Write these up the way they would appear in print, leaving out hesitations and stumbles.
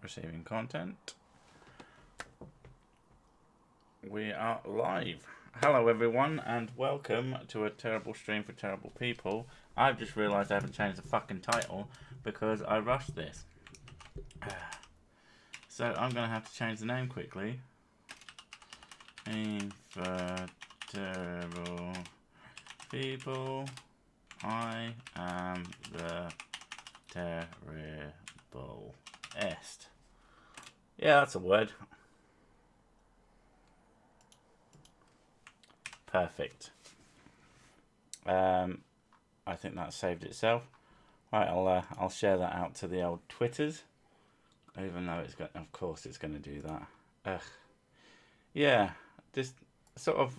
Receiving content. We are live. Hello everyone and welcome to a terrible stream for terrible people. I've just realised I haven't changed the fucking title because I rushed this. So I'm going to have to change the name quickly. Aim for terrible people. I am the terriblest. Yeah, that's a word. Perfect. I think that saved itself. Right, I'll share that out to the old Twitters. Even though it's got, of course, it's going to do that. Ugh. Yeah, just sort of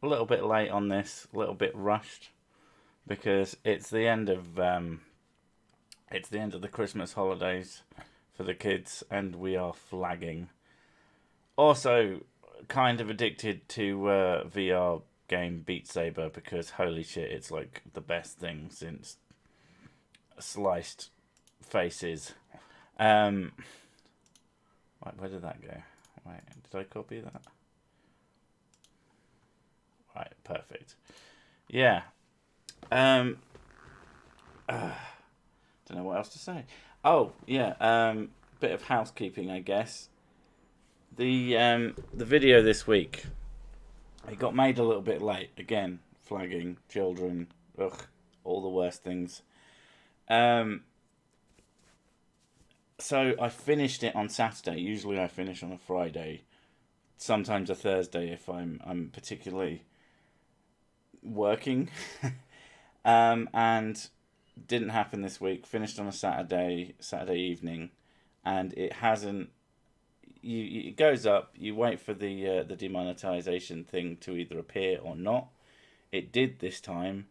a little bit late on this, a little bit rushed, because it's the end of the Christmas holidays for the kids, and we are flagging. Also, kind of addicted to VR game Beat Saber because holy shit, it's like the best thing since sliced faces. Wait, where did that go? Wait, did I copy that? Right, perfect. Yeah. Don't know what else to say. Oh, yeah. Bit of housekeeping, I guess. The video this week, it got made a little bit late. Again, flagging, children, all the worst things. So I finished it on Saturday. Usually I finish on a Friday, sometimes a Thursday if I'm particularly working. And didn't happen this week. Finished on a Saturday evening, and it hasn't. It goes up. You wait for the demonetization thing to either appear or not. It did this time,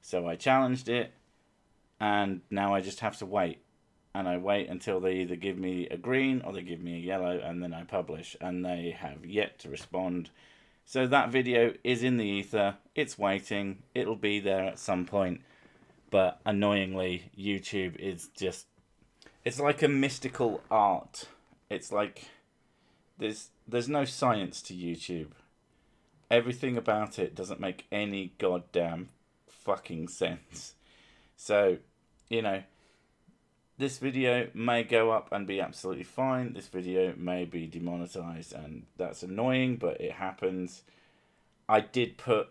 so I challenged it, and now I just have to wait. And I wait until they either give me a green or they give me a yellow, and then I publish. And they have yet to respond. So that video is in the ether. It's waiting. It'll be there at some point. But annoyingly, YouTube is just... It's like a mystical art. It's like... There's no science to YouTube. Everything about it doesn't make any goddamn fucking sense. So, you know, this video may go up and be absolutely fine. This video may be demonetized, and that's annoying, but it happens. I did put...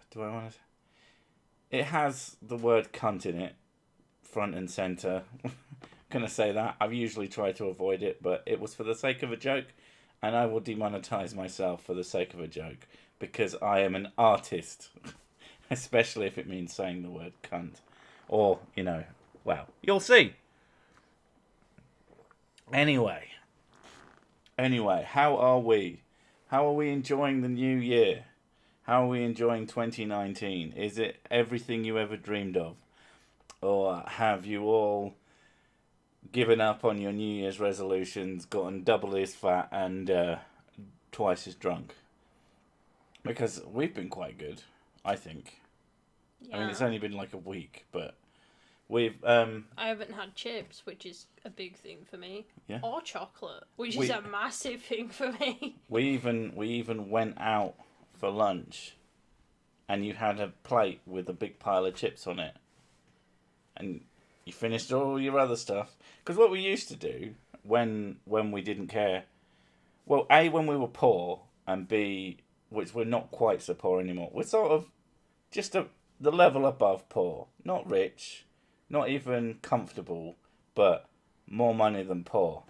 Do I want to... It has the word cunt in it, front and center. Gonna say that. I've usually tried to avoid it, but it was for the sake of a joke, and I will demonetize myself for the sake of a joke because I am an artist, especially if it means saying the word cunt, or you know, well, you'll see. Anyway, how are we? How are we enjoying the new year? How are we enjoying 2019? Is it everything you ever dreamed of, or have you all given up on your New Year's resolutions, gotten double as fat and twice as drunk? Because we've been quite good, I think. Yeah. I mean, it's only been like a week, but we've... I haven't had chips, which is a big thing for me. Yeah. Or chocolate, which is a massive thing for me. We even went out for lunch, and you had a plate with a big pile of chips on it. And... you finished all your other stuff. Because what we used to do when we didn't care... Well, A, when we were poor, and B, which we're not quite so poor anymore. We're sort of just the level above poor. Not rich, not even comfortable, but more money than poor.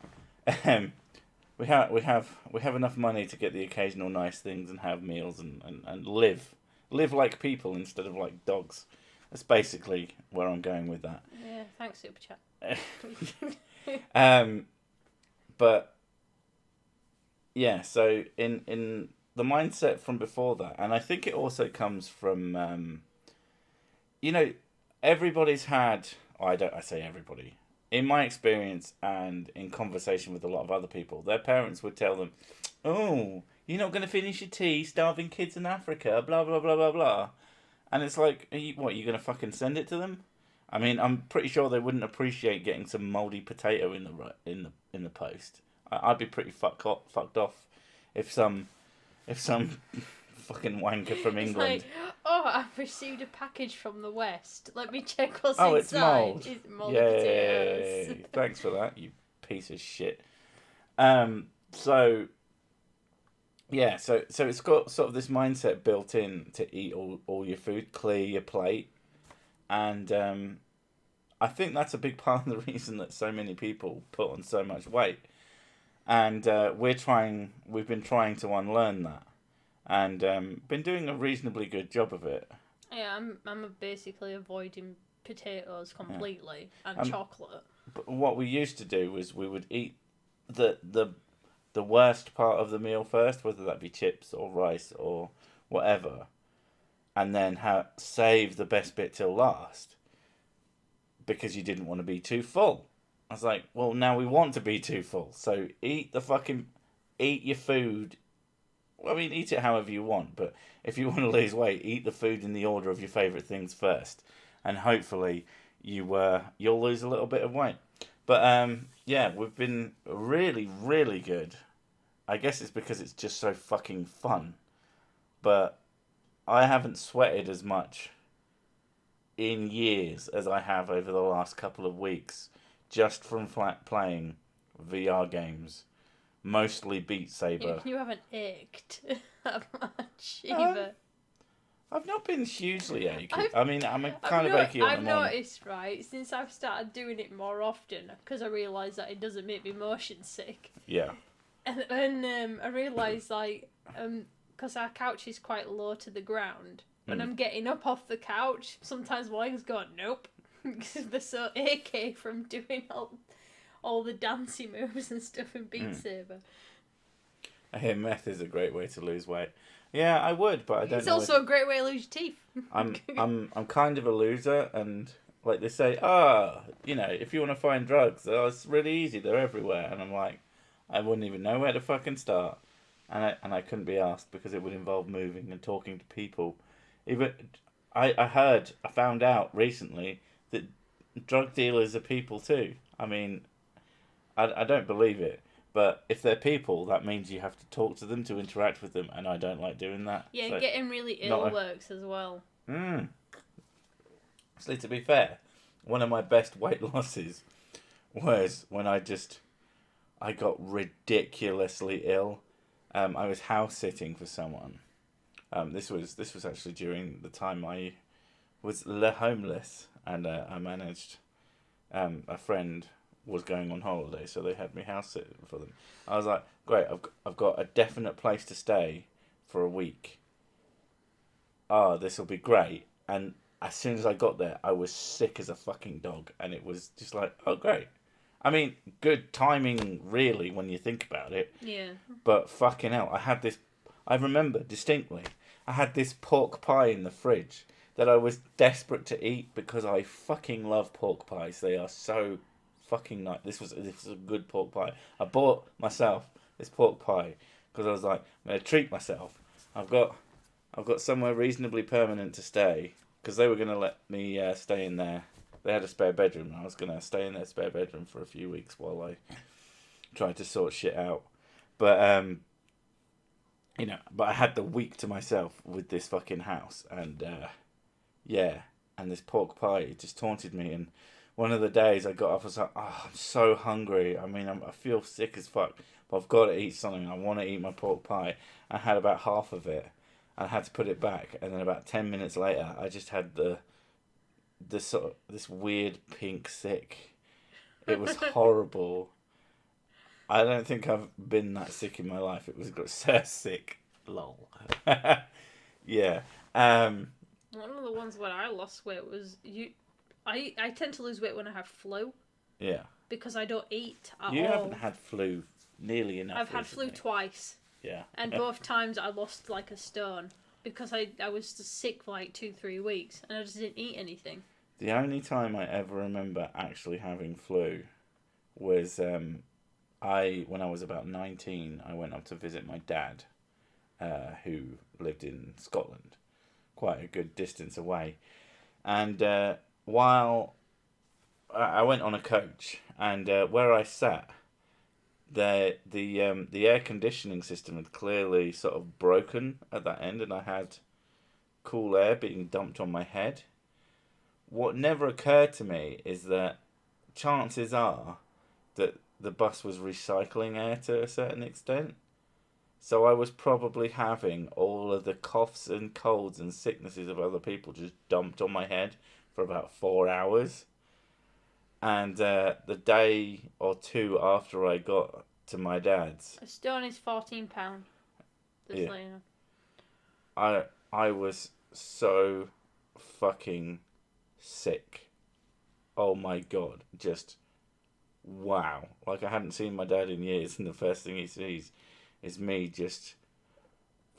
We have enough money to get the occasional nice things and have meals and live. Live like people instead of like dogs. That's basically where I'm going with that. Yeah, thanks, Super Chat. But yeah, so in the mindset from before that, and I think it also comes from, you know, everybody's had. I say everybody. In my experience and in conversation with a lot of other people, their parents would tell them, "Oh, you're not going to finish your tea, starving kids in Africa, blah blah blah blah blah." And it's like, are you going to fucking send it to them? I mean, I'm pretty sure they wouldn't appreciate getting some mouldy potato in the post. I'd be pretty fucked off if some fucking wanker from It's England. like, oh, I've received a package from the West. Let me check what's Oh, inside. it's mould. It's mouldy Yay! potatoes. Thanks for that, you piece of shit. So yeah, so it's got sort of this mindset built in to eat all your food, clear your plate, and I think that's a big part of the reason that so many people put on so much weight. And we've been trying to unlearn that, and been doing a reasonably good job of it. Yeah, I'm basically avoiding potatoes completely and Um, chocolate. But what we used to do was we would eat the worst part of the meal first, whether that be chips or rice or whatever, and then save the best bit till last because you didn't want to be too full. I was like, well, now we want to be too full, so eat your food. Well, I mean, eat it however you want, but if you want to lose weight, eat the food in the order of your favourite things first, and hopefully you'll lose a little bit of weight. But yeah, we've been really, really good. I guess it's because it's just so fucking fun. But I haven't sweated as much in years as I have over the last couple of weeks, just from playing VR games, mostly Beat Saber. You haven't ached that much Um, either. I've not been hugely achy. I've- I mean, I'm kind of achy on I've the morning. noticed, right, since I've started doing it more often, because I realise that it doesn't make me motion sick. Yeah. And I realised, like, because our couch is quite low to the ground, when I'm getting up off the couch, sometimes my legs go, nope, because they're so achy from doing all the dancey moves and stuff in Beat Saber. I hear meth is a great way to lose weight. Yeah, I would, but I don't. It's know also a great way to lose your teeth. I'm kind of a loser, and like they say, if you want to find drugs, it's really easy. They're everywhere, and I'm like, I wouldn't even know where to fucking start, and I couldn't be asked because it would involve moving and talking to people. Even I found out recently that drug dealers are people too. I mean, I don't believe it. But if they're people, that means you have to talk to them to interact with them, and I don't like doing that. Yeah, so, getting really ill works as well. So to be fair, one of my best weight losses was when I got ridiculously ill. I was house sitting for someone. This was actually during the time I was homeless, and I managed a friend was going on holiday, so they had me house sitting for them. I was like, great, I've got a definite place to stay for a week. Oh, this will be great. And as soon as I got there, I was sick as a fucking dog, and it was just like, oh, great. I mean, good timing, really, when you think about it. Yeah. But fucking hell, I remember distinctly, I had this pork pie in the fridge that I was desperate to eat because I fucking love pork pies. They are so fucking nice. This was a good pork pie. I bought myself this pork pie because I was like, I'm gonna treat myself. I've got somewhere reasonably permanent to stay because they were gonna let me stay in there. They had a spare bedroom, and I was gonna stay in their spare bedroom for a few weeks while I tried to sort shit out. But but I had the week to myself with this fucking house, and and this pork pie, it just taunted me. And one of the days I got up, I was like, oh, I'm so hungry. I mean, I feel sick as fuck, but I've got to eat something. I want to eat my pork pie. I had about half of it. I had to put it back, and then about 10 minutes later, I just had this weird pink sick. It was horrible. I don't think I've been that sick in my life. It was so sick. Lol. Yeah. One of the ones where I lost weight was I tend to lose weight when I have flu. Yeah. Because I don't eat at all. You haven't had flu nearly enough. I've had flu twice. Yeah. And both times I lost like a stone because I was sick for like 2-3 weeks and I just didn't eat anything. The only time I ever remember actually having flu was when I was about 19, I went up to visit my dad, who lived in Scotland, quite a good distance away. And while I went on a coach, and where I sat, the air conditioning system had clearly sort of broken at that end, and I had cool air being dumped on my head. What never occurred to me is that chances are that the bus was recycling air to a certain extent. So I was probably having all of the coughs and colds and sicknesses of other people just dumped on my head for about 4 hours. And the day or two after I got to my dad's, A stone is £14. Just yeah, so you know. I was so fucking sick. Oh my god, just wow. Like I hadn't seen my dad in years, and the first thing he sees is me just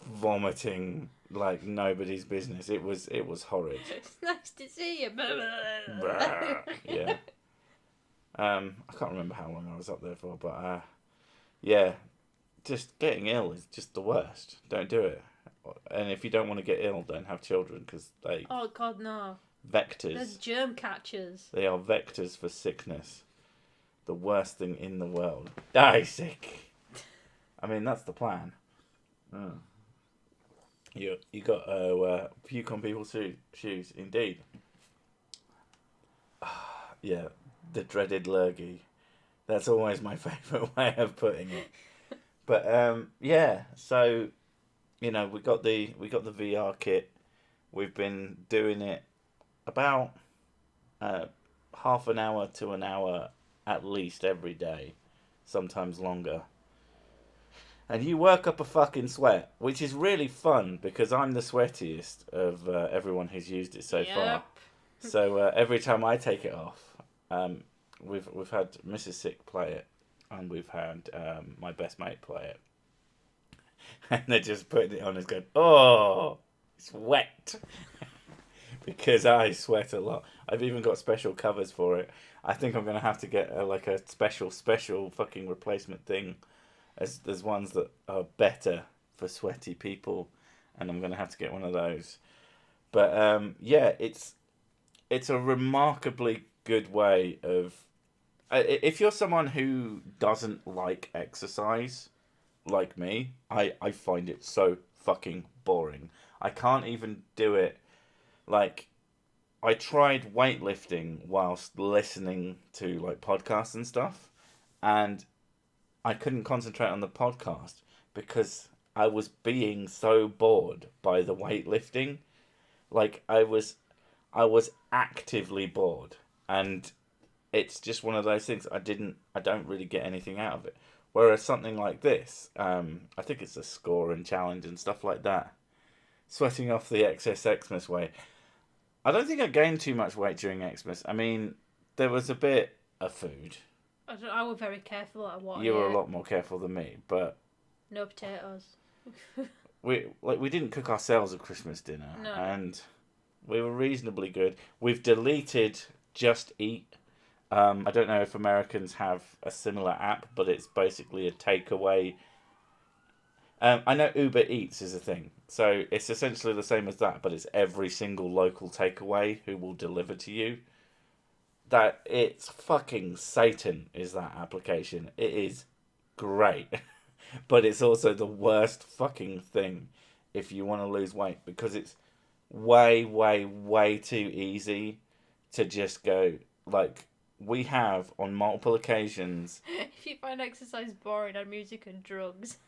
vomiting like nobody's business. It was horrid. It's nice to see you. Yeah. I can't remember how long I was up there for, but yeah, just getting ill is just the worst. Don't do it. And if you don't want to get ill, don't have children because they Oh God, no. vectors. There's germ catchers. They are vectors for sickness. The worst thing in the world. Die sick. I mean, that's the plan. Oh. You got to puke on people's shoes, indeed. Yeah, the dreaded lurgy. That's always my favourite way of putting it. But yeah, so we got the VR kit. We've been doing it about half an hour to an hour at least every day, sometimes longer. And you work up a fucking sweat, which is really fun because I'm the sweatiest of everyone who's used it so far. So every time I take it off, we've had Mrs. Sick play it, and we've had my best mate play it, and they're just putting it on and going, "Oh, it's wet," because I sweat a lot. I've even got special covers for it. I think I'm gonna have to get a special fucking replacement thing. There's ones that are better for sweaty people, and I'm gonna have to get one of those. But yeah, it's a remarkably good way of. If you're someone who doesn't like exercise, like me, I find it so fucking boring. I can't even do it. Like, I tried weightlifting whilst listening to like podcasts and stuff, and I couldn't concentrate on the podcast because I was being so bored by the weightlifting. Like I was actively bored, and it's just one of those things. I don't really get anything out of it. Whereas something like this, I think it's a score and challenge and stuff like that. Sweating off the excess Xmas weight. I don't think I gained too much weight during Xmas. I mean, there was a bit of food. I was very careful at what. You were a lot more careful than me, but no potatoes. we didn't cook ourselves a Christmas dinner, No. and we were reasonably good. We've deleted Just Eat. I don't know if Americans have a similar app, but it's basically a takeaway. I know Uber Eats is a thing, so it's essentially the same as that, but it's every single local takeaway who will deliver to you. That it's fucking Satan is that application. It is great, but it's also the worst fucking thing if you want to lose weight because it's way, way, way too easy to just go like we have on multiple occasions. If you find exercise boring, add music and drugs.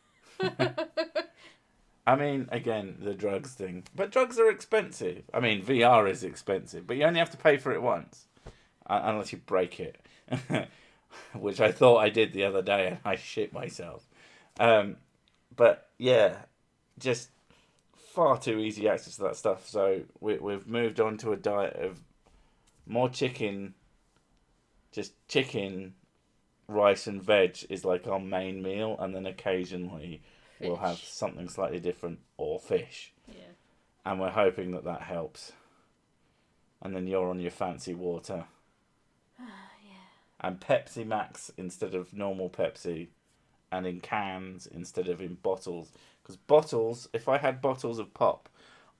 I mean, again, the drugs thing, but drugs are expensive. I mean, VR is expensive, but you only have to pay for it once. Unless you break it, which I thought I did the other day and I shit myself. But yeah, just far too easy access to that stuff. So we've moved on to a diet of more chicken, just chicken, rice and veg is like our main meal, and then occasionally we'll have something slightly different or fish. Yeah. And we're hoping that helps. And then you're on your fancy water. And Pepsi Max instead of normal Pepsi, and in cans instead of in bottles. Because bottles, if I had bottles of pop,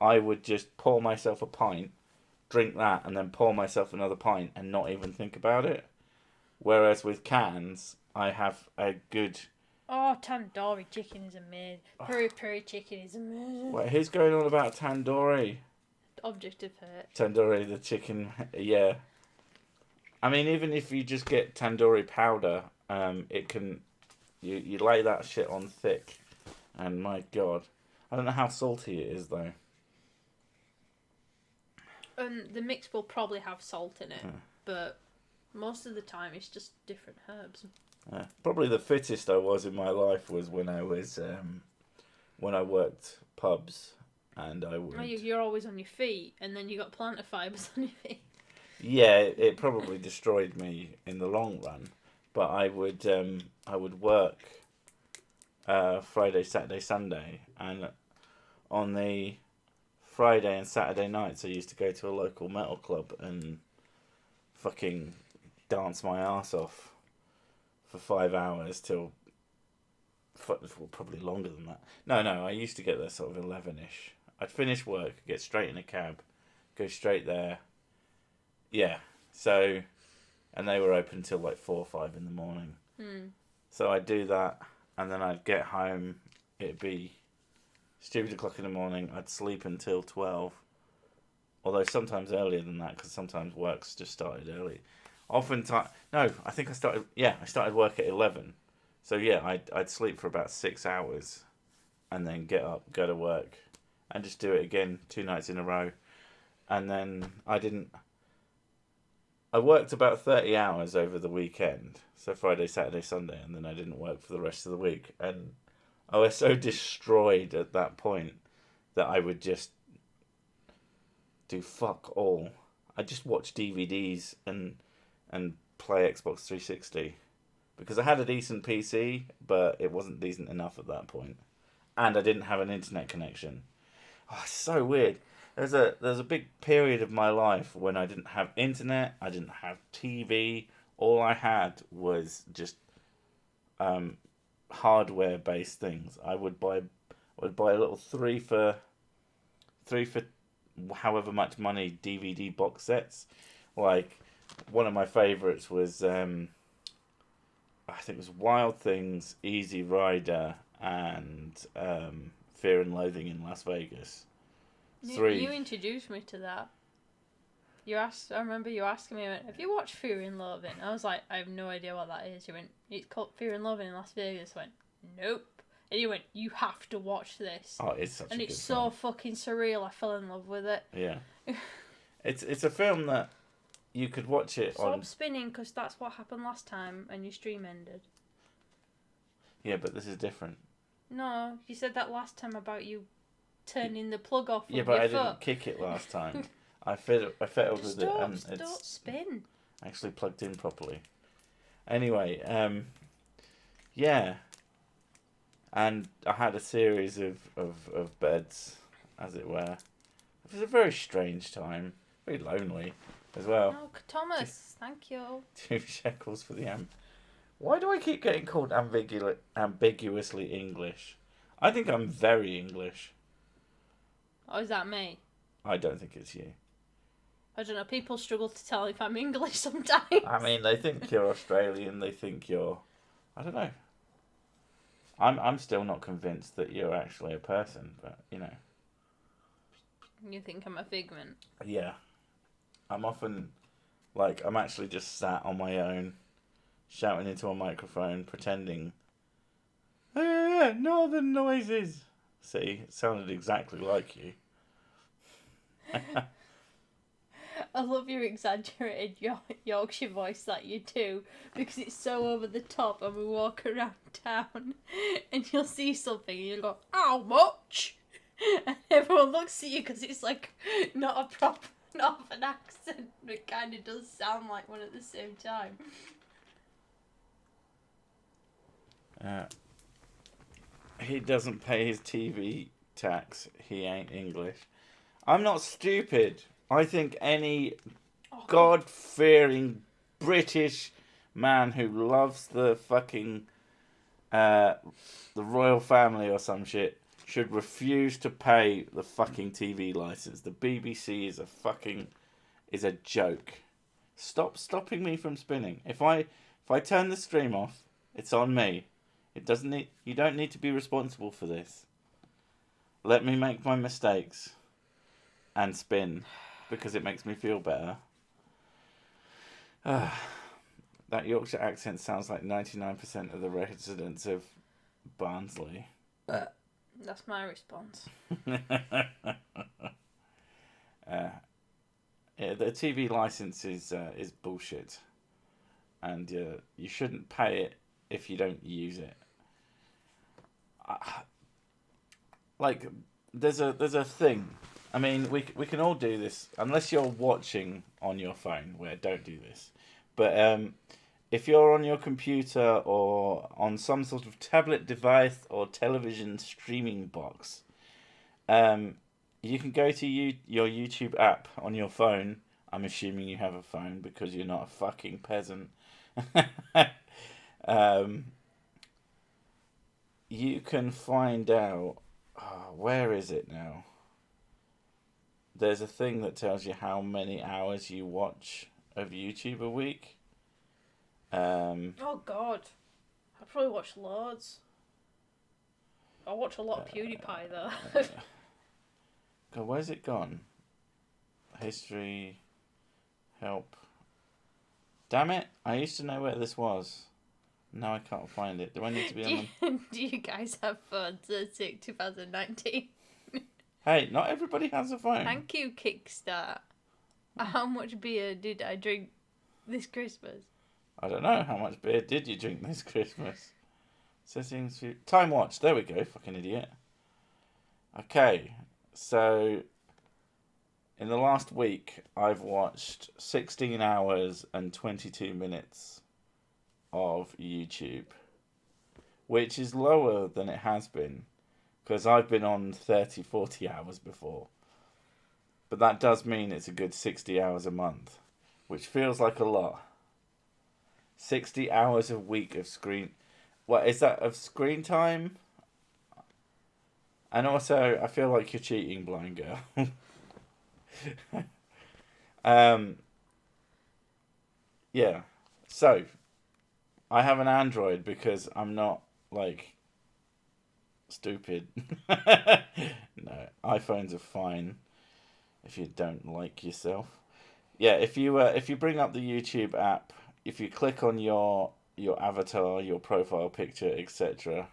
I would just pour myself a pint, drink that and then pour myself another pint and not even think about it. Whereas with cans, I have a good... Oh, tandoori chicken is amazing. Peri peri chicken is amazing. Wait, who's going on about tandoori? Object of hurt. Tandoori, the chicken, yeah. I mean, even if you just get tandoori powder, it can... You lay that shit on thick, and my God. I don't know how salty it is, though. The mix will probably have salt in it, but most of the time it's just different herbs. Probably the fittest I was in my life was when I was when I worked pubs, and I would. Oh, you're always on your feet, and then you got plantar fibres on your feet. Yeah, it probably destroyed me in the long run, but I would work Friday, Saturday, Sunday, and on the Friday and Saturday nights I used to go to a local metal club and fucking dance my ass off for 5 hours till probably longer than that. No, I used to get there sort of 11ish. I'd finish work, get straight in a cab, go straight there. Yeah, so, and they were open till like 4 or 5 in the morning. So I'd do that, and then I'd get home. It'd be stupid o'clock in the morning. I'd sleep until 12. Although sometimes earlier than that, because sometimes work's just started early. Oftentimes, no, I think I started work at 11. So yeah, I'd sleep for about 6 hours, and then get up, go to work, and just do it again 2 nights in a row. And then I worked about 30 hours over the weekend, so Friday, Saturday, Sunday, and then I didn't work for the rest of the week. And I was so destroyed at that point that I would just do fuck all. I just watch DVDs and play Xbox 360 because I had a decent PC, but it wasn't decent enough at that point, and I didn't have an internet connection. Oh, it's so weird. There's a big period of my life when I didn't have internet, I didn't have TV. All I had was just hardware based things. I would buy a little three for however much money DVD box sets. Like one of my favourites was I think it was Wild Things, Easy Rider, and Fear and Loathing in Las Vegas. You introduced me to that. I remember you asking me, have you watched Fear and Loathing? I was like, I have no idea what that is. You went, it's called Fear and Loathing in Las Vegas. I went, nope. And you went, you have to watch this. Oh, it's such a good film. And it's so fucking surreal. I fell in love with it. Yeah. It's a film that you could watch it on... Stop spinning, because that's what happened last time, and your stream ended. Yeah, but this is different. No, you said that last time about you turning the plug off with yeah, but your I foot. didn't kick it last time. I fiddled with it, and it's don't spin. actually plugged in properly. Anyway, yeah, and I had a series of beds, as it were. It was a very strange time, very lonely as well. Oh, Thomas, thank you. 2 shekels for the amp. Why do I keep getting called ambiguously English? I think I'm very English. Oh, is that me? I don't think it's you. I don't know. People struggle to tell if I'm English sometimes. I mean, they think you're Australian. They think you're... I don't know. I'm still not convinced that you're actually a person, but, you know. You think I'm a figment? Yeah. I'm often... Like, I'm actually just sat on my own, shouting into a microphone, pretending... northern noises! See, it sounded exactly like you. I love your exaggerated Yorkshire voice that you do, because it's so over the top, and we walk around town and you'll see something and you'll go, how much? And everyone looks at you because it's like not a proper northern accent, but it kind of does sound like one at the same time. He doesn't pay his TV tax. He ain't English. I'm not stupid. I think any God-fearing British man who loves the fucking the royal family or some shit should refuse to pay the fucking TV license. The BBC is a fucking is a joke. Stop stopping me from spinning. If I turn the stream off, it's on me. It doesn't need. You don't need to be responsible for this. Let me make my mistakes and spin because it makes me feel better. That Yorkshire accent sounds like 99% of the residents of Barnsley. That's my response. Yeah, the TV license is bullshit, and you shouldn't pay it if you don't use it. Like, there's a thing. I mean, we can all do this unless you're watching on your phone, where don't do this. But if you're on your computer or on some sort of tablet device or television streaming box, you can go to your YouTube app on your phone. I'm assuming you have a phone because you're not a fucking peasant. You can find out... where is it now? There's a thing that tells you how many hours you watch of YouTube a week. Oh God, I probably watch loads. I watch a lot of PewDiePie though. God, where's it gone? History, help. Damn it! I used to know where this was. Now I can't find it. Do I need to be on? Do you guys have phones? It's 2019. Hey, not everybody has a phone. Thank you, Kickstart. How much beer did I drink this Christmas? I don't know. How much beer did you drink this Christmas? Settings. Time watch. There we go. Fucking idiot. Okay. So, in the last week, I've watched 16 hours and 22 minutes of YouTube, which is lower than it has been, because I've been on 30, 40 hours before. But that does mean it's a good 60 hours a month, which feels like a lot. 60 hours a week of screen... What, is that of screen time? And also, I feel like you're cheating, blind girl. Yeah. So, I have an Android because I'm not, like, stupid. No, iPhones are fine if you don't like yourself. Yeah, if you bring up the YouTube app, if you click on your avatar, your profile picture, etc.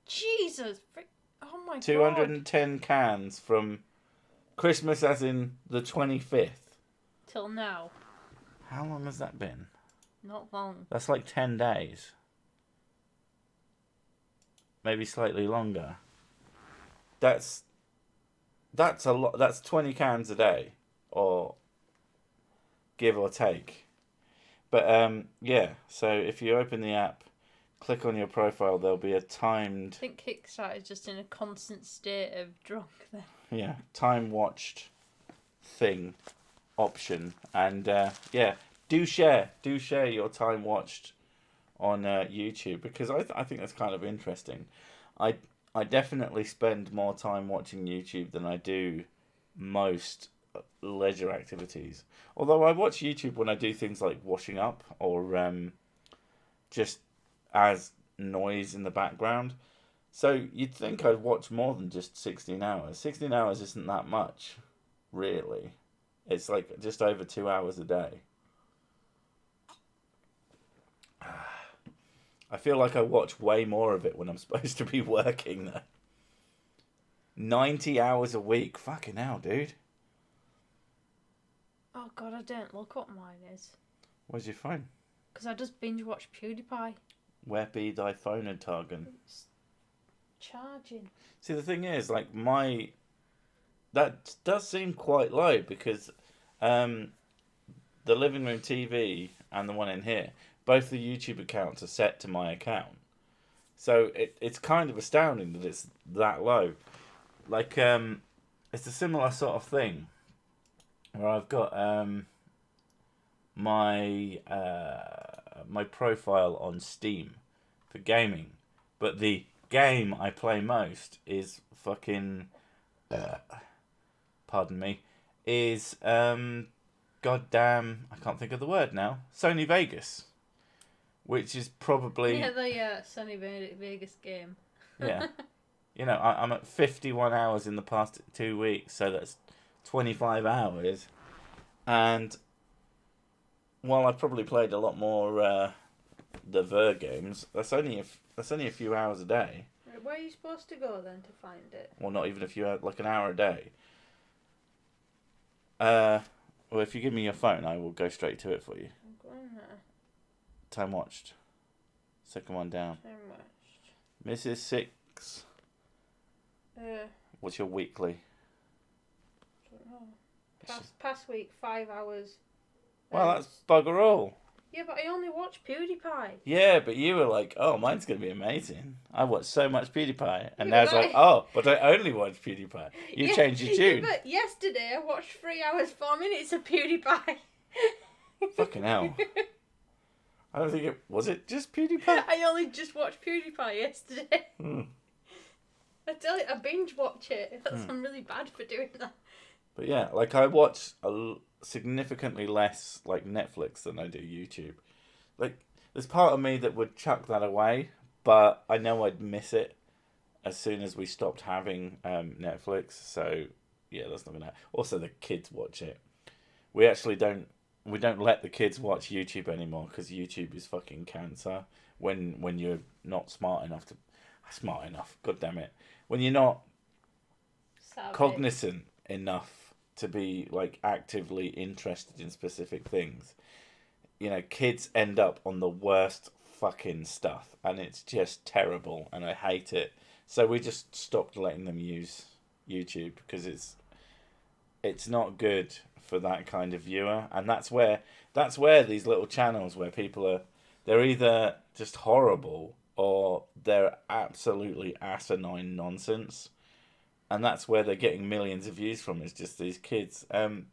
Jesus, oh my God. 210 cans from Christmas, as in the 25th. Till now. How long has that been? Not long. That's like 10 days. Maybe slightly longer. That's a lot. That's 20 cans a day, or give or take. But yeah. So if you open the app, click on your profile, there'll be a timed... I think Kickstart is just in a constant state of drunk then. Yeah, time watched thing option, and yeah, do share your time watched on YouTube, because I think that's kind of interesting. I definitely spend more time watching YouTube than I do most leisure activities. Although I watch YouTube when I do things like washing up, or just as noise in the background. So you'd think I'd watch more than just 16 hours. 16 hours isn't that much, really. It's like just over 2 hours a day. I feel like I watch way more of it when I'm supposed to be working though. 90 hours a week. Fucking hell, dude. Oh God, I don't look what mine is. Where's your phone? Because I just binge watch PewDiePie. Where be thy phone and target? It's charging. See, the thing is, like, that does seem quite low, because the living room TV and the one in here, both the YouTube accounts are set to my account. So it's kind of astounding that it's that low. Like, it's a similar sort of thing where I've got my profile on Steam for gaming, but the game I play most is fucking pardon me, is goddamn, I can't think of the word now, Sony Vegas, which is probably... Yeah, the Sunny Vegas game. Yeah. You know, I'm at 51 hours in the past 2 weeks, so that's 25 hours. And while I've probably played a lot more the Ver games, that's only a few hours a day. Where are you supposed to go then to find it? Well, not even a few hours, like an hour a day. Well, if you give me your phone, I will go straight to it for you. I'm going there. Time watched. Second one down. Time watched. Mrs. Six. What's your weekly? Don't know. Past week, 5 hours. Well, that's bugger all. Yeah, but I only watch PewDiePie. Yeah, but you were like, oh, mine's going to be amazing. I watch so much PewDiePie. And Yeah, now it's like, oh, but I only watch PewDiePie. You changed your tune. Yeah, but yesterday I watched 3 hours, 4 minutes of PewDiePie. Fucking hell. I don't think it... Was it just PewDiePie? I only just watched PewDiePie yesterday. I tell you, I binge watch it. I'm really bad for doing that. But yeah, like I watch significantly less like Netflix than I do YouTube. Like there's part of me that would chuck that away, but I know I'd miss it as soon as we stopped having Netflix. So yeah, that's not gonna. Also, the kids watch it. We actually don't. We don't let the kids watch YouTube anymore because YouTube is fucking cancer. When you're not smart enough. God damn it. When you're not cognizant enough to be like actively interested in specific things, you know, kids end up on the worst fucking stuff, and it's just terrible, and I hate it. So we just stopped letting them use YouTube because it's not good for that kind of viewer, and that's where these little channels where people they're either just horrible or they're absolutely asinine nonsense. And that's where they're getting millions of views from, is just these kids. They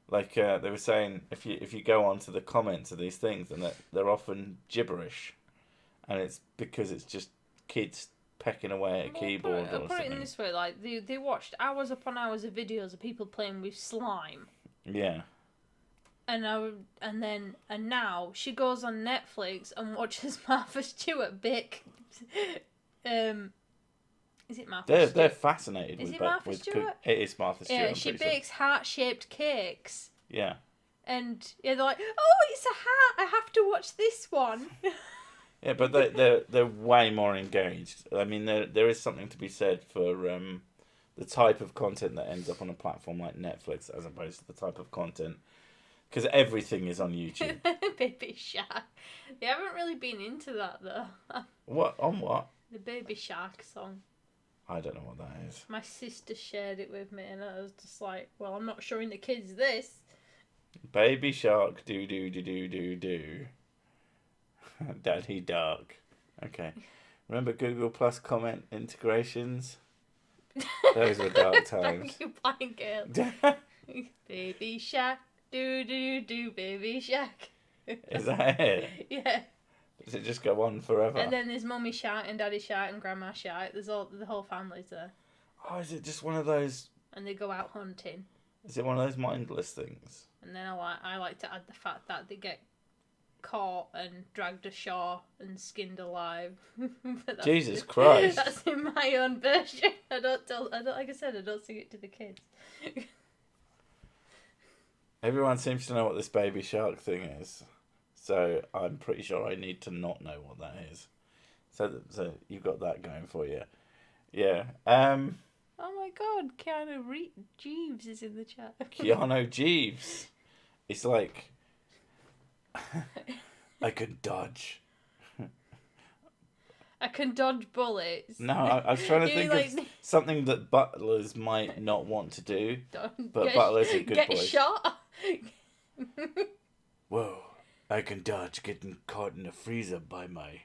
were saying, if you go onto the comments of these things, and they're often gibberish. And it's because it's just kids pecking away at a keyboard or something. I'll put it in this way, like, they watched hours upon hours of videos of people playing with slime. Yeah. And now she goes on Netflix and watches Martha Stewart bake. Is it Martha Stewart? They're fascinated with Martha Stewart? It is Martha Stewart. Yeah, she bakes heart-shaped cakes. Yeah. And yeah, they're like, oh, it's a hat. I have to watch this one. Yeah, but they're way more engaged. I mean, there is something to be said for the type of content that ends up on a platform like Netflix as opposed to the type of content. Because everything is on YouTube. Baby Shark. They haven't really been into that, though. What? On what? The Baby Shark song. I don't know what that is. My sister shared it with me, and I was just like, well, I'm not showing the kids this. Baby Shark, do. Daddy Dark. Okay. Remember Google Plus comment integrations? Those were dark times. Thank you, blind girl. Baby Shark. Do, Baby Shark. Is that it? Yeah. Does it just go on forever? And then there's Mummy Shark and Daddy Shark and Grandma Shark. There's the whole family's there. Oh, is it just one of those... And they go out hunting. Is it one of those mindless things? And then I like to add the fact that they get caught and dragged ashore and skinned alive. Jesus Christ. That's in my own version. I don't like I said, I don't sing it to the kids. Everyone seems to know what this Baby Shark thing is, so I'm pretty sure I need to not know what that is. So you've got that going for you. Yeah. Oh my God, Keanu Jeeves is in the chat. Keanu Jeeves. It's like... I can dodge. I can dodge bullets. No, I was trying to think of something that butlers might not want to do, but butlers are good boys. Get shot. Whoa, I can dodge getting caught in a freezer by my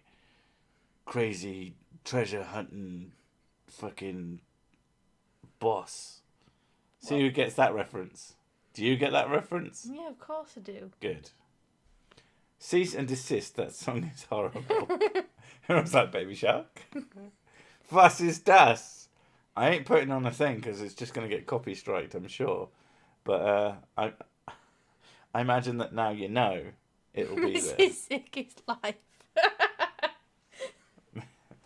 crazy treasure hunting fucking boss. See who gets that reference? Do you get that reference? Yeah, of course I do. Good. Cease and desist, that song is horrible. And I was like, Baby Shark? Was ist das? I ain't putting on a thing because it's just going to get copy striked, I'm sure. But I imagine that now you know it'll be there. Mrs. Sicky's life.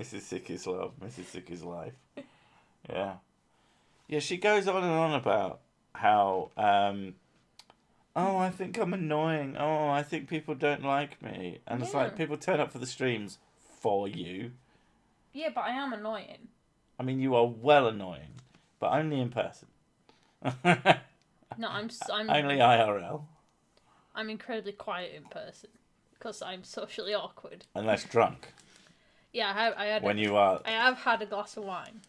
Mrs. Sicky's love, Mrs. Sicky's life. Yeah. Yeah, she goes on and on about how, oh, I think I'm annoying. Oh, I think people don't like me. And it's like, people turn up for the streams for you. Yeah, but I am annoying. I mean, you are well annoying, but only in person. No, I'm only IRL. I'm incredibly quiet in person because I'm socially awkward. Unless drunk. Yeah, I have had a glass of wine.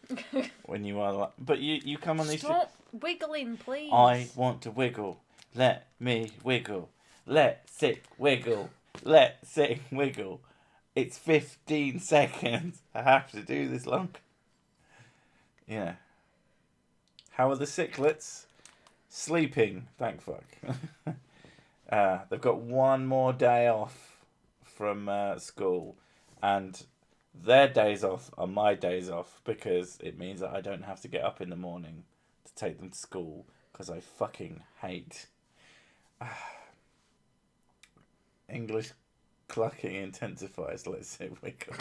When you are, but you come on these. Stop wiggling, please. I want to wiggle. Let me wiggle. Let sick wiggle. Let sick wiggle. It's 15 seconds. I have to do this long. Yeah. How are the sicklets? Sleeping. Thank fuck. They've got one more day off from school, and their days off are my days off because it means that I don't have to get up in the morning to take them to school because I fucking hate English clucking intensifies. Let's say wiggle.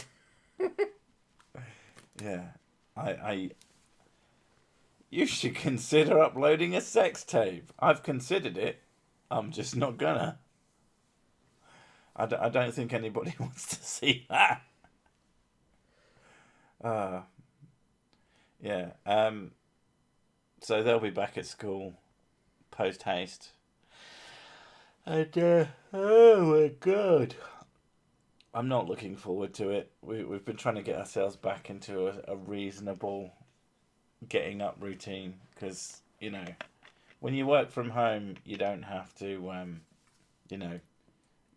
Yeah, I. You should consider uploading a sex tape. I've considered it. I'm just not gonna. I don't think anybody wants to see that. Yeah. So they'll be back at school post haste. And oh my god, I'm not looking forward to it. We've been trying to get ourselves back into a reasonable getting up routine because when you work from home, you don't have to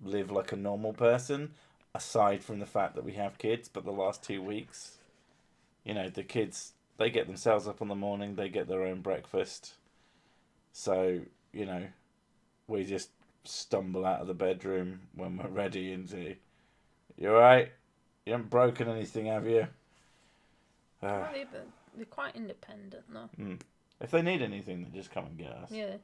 live like a normal person. Aside from the fact that we have kids, but the last 2 weeks, the kids, they get themselves up in the morning, they get their own breakfast. So, we just stumble out of the bedroom when we're ready and say, "You alright? You haven't broken anything, have you?" They're quite independent, though. If they need anything, they just come and get us. Yeah.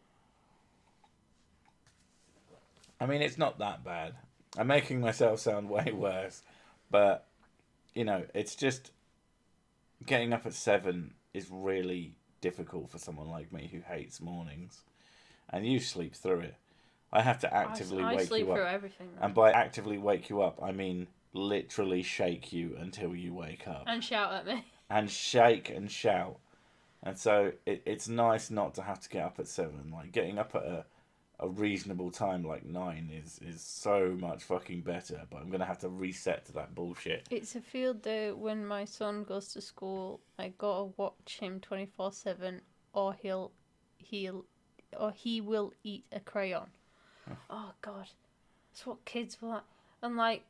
I mean, it's not that bad. I'm making myself sound way worse, but it's just getting up at 7 is really difficult for someone like me who hates mornings, and you sleep through it. I have to actively wake you up. I sleep through everything. And by actively wake you up, I mean literally shake you until you wake up. And shout at me. And shake and shout. And so it's nice not to have to get up at 7. Like, getting up at a reasonable time like 9 is so much fucking better, but I'm going to have to reset to that bullshit. It's a field day when my son goes to school. I gotta watch him 24/7 or he will eat a crayon. Oh god, that's what kids want. And like,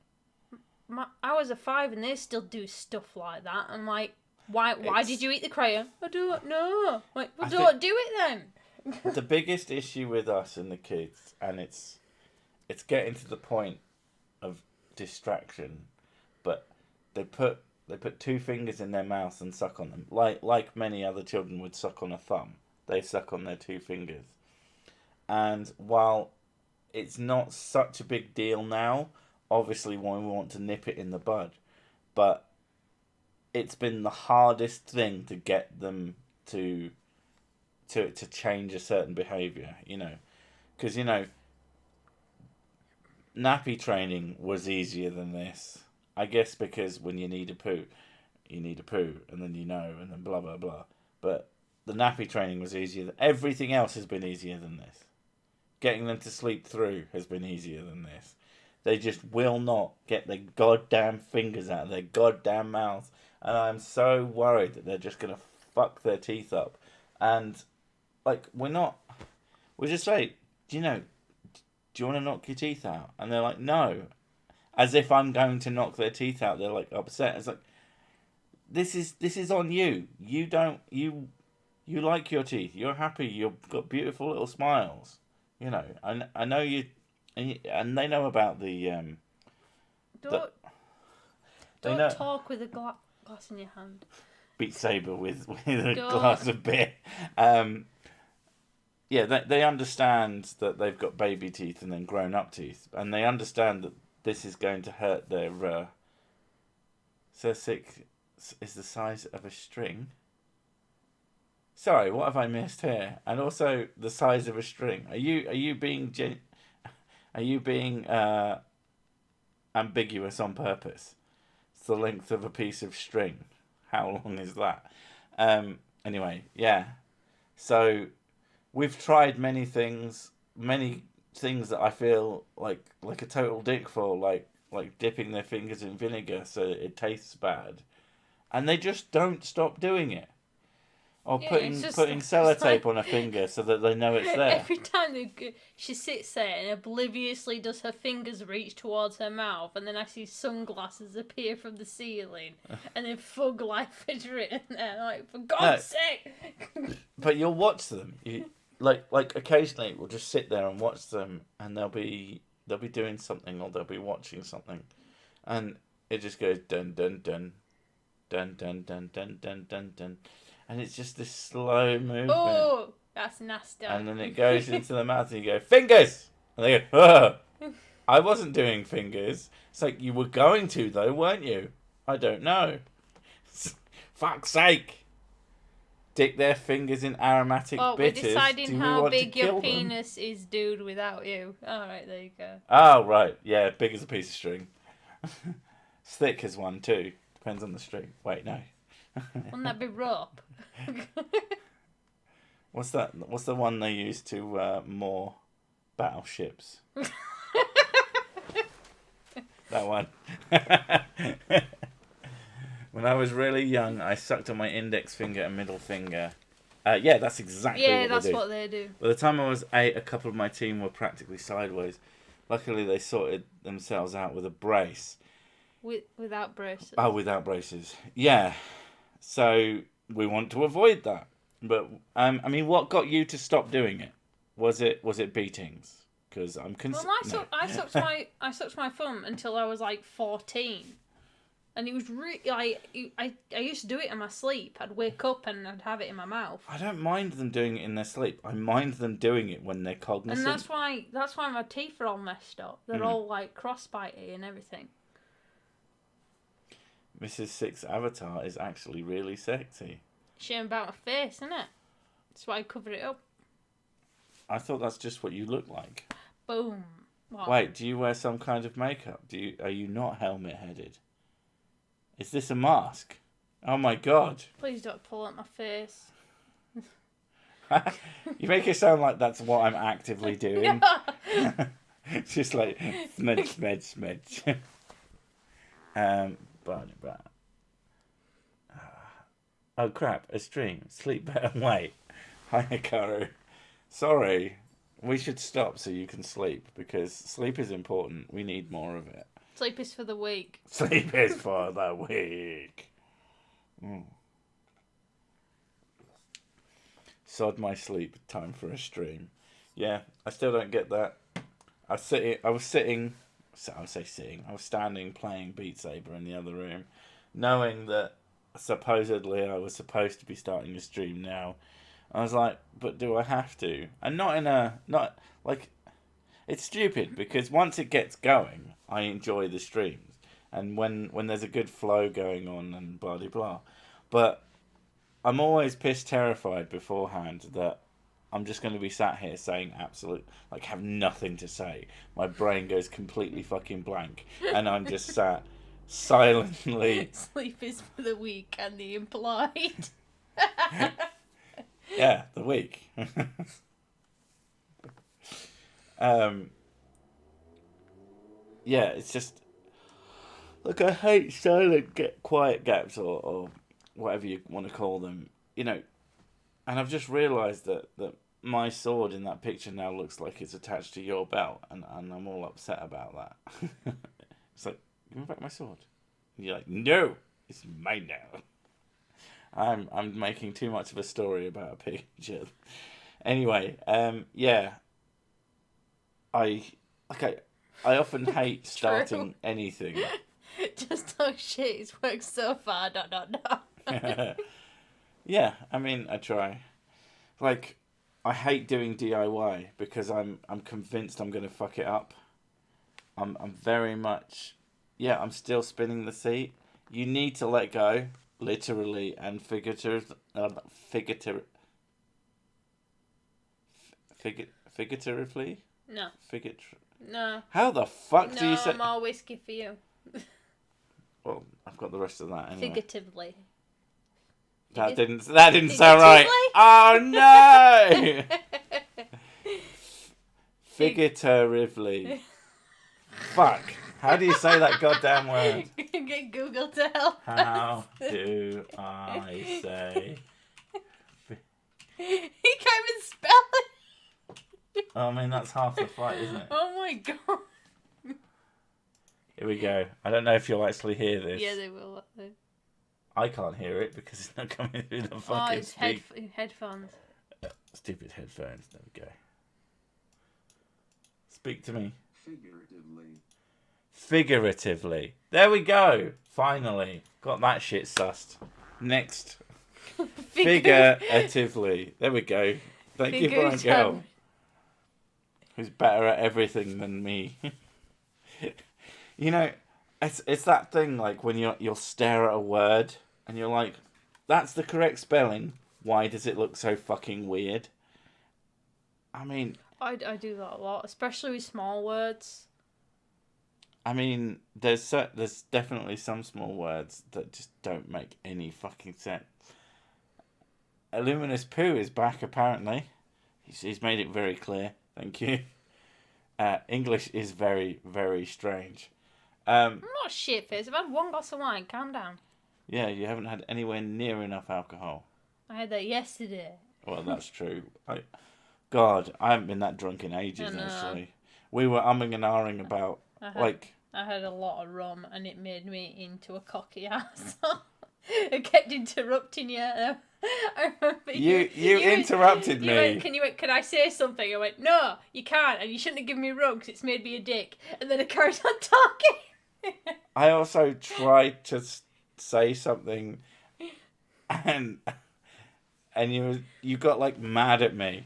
I was a 5 and they still do stuff like that. I'm like, why did you eat the crayon? I don't know. Like, well, don't do it then. The biggest issue with us and the kids, and it's getting to the point of distraction, but they put 2 fingers in their mouth and suck on them, like many other children would suck on a thumb. They suck on their 2 fingers, and while it's not such a big deal now, obviously when we want to nip it in the bud, but it's been the hardest thing to get them to change a certain behaviour, because nappy training was easier than this, I guess, because when you need a poo, and then and then blah blah blah. But the nappy training was easier. Everything else has been easier than this. Getting them to sleep through has been easier than this. They just will not get their goddamn fingers out of their goddamn mouths, and I'm so worried that they're just gonna fuck their teeth up. And like, we're just like, do you want to knock your teeth out? And they're like, no. As if I'm going to knock their teeth out. They're like upset. It's like, this is on you. You like your teeth. You're happy. You've got beautiful little smiles. I know you, and they know about the Don't talk with a glass in your hand. Beat Saber with a glass of beer. yeah, they understand that they've got baby teeth and then grown up teeth, and they understand that this is going to hurt their. Sick is the size of a string. Sorry, what have I missed here? And also the size of a string. Are you being are you being ambiguous on purpose? It's the length of a piece of string. How long is that? Anyway, yeah. So we've tried many things that I feel like a total dick for, like dipping their fingers in vinegar so it tastes bad, and they just don't stop doing it. Or Yeah, putting sellotape on a finger so that they know it's there. Every time she sits there and obliviously does her fingers reach towards her mouth, and then I see sunglasses appear from the ceiling, and then Fug Life is written there. Like, for God's sake! But you'll watch them. Like occasionally we'll just sit there and watch them, and they'll be doing something, or they'll be watching something, and it just goes dun dun dun dun dun dun dun dun dun dun. And it's just this slow movement. Oh, that's nasty. And then it goes into the mouth and you go, fingers! And they go, oh, I wasn't doing fingers. It's like, you were going to though, weren't you? I don't know. Fuck's sake. Dick their fingers in aromatic bitters. We're deciding how big your penis is, dude, without you. Alright, there you go. Oh, right. Yeah, big as a piece of string. It's thick as one too. Depends on the string. Wait, no. Wouldn't that be rope? What's that? What's the one they use to moor battleships? That one. When I was really young, I sucked on my index finger and middle finger. Yeah, that's exactly what they do. Yeah, that's what they do. By the time I was 8, a couple of my team were practically sideways. Luckily, they sorted themselves out with a brace. Without braces. Oh, without braces. Yeah. So we want to avoid that. But I mean, what got you to stop doing it? Was it beatings? Because I'm Well, I sucked my thumb until I was like 14, and it was really like I used to do it in my sleep. I'd wake up and I'd have it in my mouth. I don't mind them doing it in their sleep. I mind them doing it when they're cognizant. And that's why my teeth are all messed up. They're all like crossbitey and everything. Mrs. Six Avatar is actually really sexy. Shame about my face, isn't it? That's why I covered it up. I thought that's just what you look like. Boom. What? Wait, do you wear some kind of makeup? Are you not helmet headed? Is this a mask? Oh my god. Please don't pull at my face. You make it sound like that's what I'm actively doing. It's just like smedge. But oh crap, a stream. Sleep better and wait. Hi, Hikaru. Sorry. We should stop so you can sleep, because sleep is important. We need more of it. Sleep is for the weak. Sleep is for the weak. Sod my sleep. Time for a stream. Yeah, I still don't get that. I was standing playing Beat Saber in the other room, knowing that supposedly I was supposed to be starting a stream now. I was like, but do I have to? And not like, it's stupid, because once it gets going, I enjoy the streams. And when there's a good flow going on and blah, blah, blah. But I'm always piss terrified beforehand that I'm just going to be sat here saying have nothing to say. My brain goes completely fucking blank. And I'm just sat silently. Sleep is for the weak and the implied. Yeah, the weak. Yeah, it's just, look, I hate quiet gaps or whatever you want to call them, and I've just realised that my sword in that picture now looks like it's attached to your belt, and I'm all upset about that. It's like, give me back my sword. And you're like, no, it's mine now. I'm making too much of a story about a picture. Anyway, yeah. I often hate starting anything. Just talk shit. It's worked so far. No. Yeah, I mean, I try. Like, I hate doing DIY because I'm convinced I'm gonna fuck it up. I'm very much, yeah. I'm still spinning the seat. You need to let go, literally and figuratively. Figuratively. No. Figuratively. No. How the fuck do you say? No more whiskey for you. Well, I've got the rest of that anyway. Figuratively. That didn't sound right. Oh no! Figuratively. Fuck. How do you say that goddamn word? Get Google to help. How do I say? He can't even spell it. I mean, that's half the fight, isn't it? Oh my god. Here we go. I don't know if you'll actually hear this. Yeah, they will. I can't hear it because it's not coming through the Oh, fucking it's headphones. Stupid headphones. There we go. Speak to me. Figuratively. There we go. Finally. Got that shit sussed. Next. Figuratively. There we go. Thank you for a girl who's better at everything than me. You know, it's that thing like when you'll stare at a word and you're like, that's the correct spelling. Why does it look so fucking weird? I mean, I do that a lot, especially with small words. I mean, there's definitely some small words that just don't make any fucking sense. Illuminous Poo is back apparently. He's made it very clear. Thank you. English is very, very strange. I'm not shit-faced. I've had one glass of wine. Calm down. Yeah, you haven't had anywhere near enough alcohol. I had that yesterday. Well, that's true. God, I haven't been that drunk in ages, actually. We were umming and ahhing about, I had a lot of rum and it made me into a cocky ass. I kept interrupting you. I remember you interrupted me. Can I say something? I went, no, you can't, and you shouldn't have given me rum because it's made me a dick. And then I carried on talking. I also tried to say something, and you got like mad at me.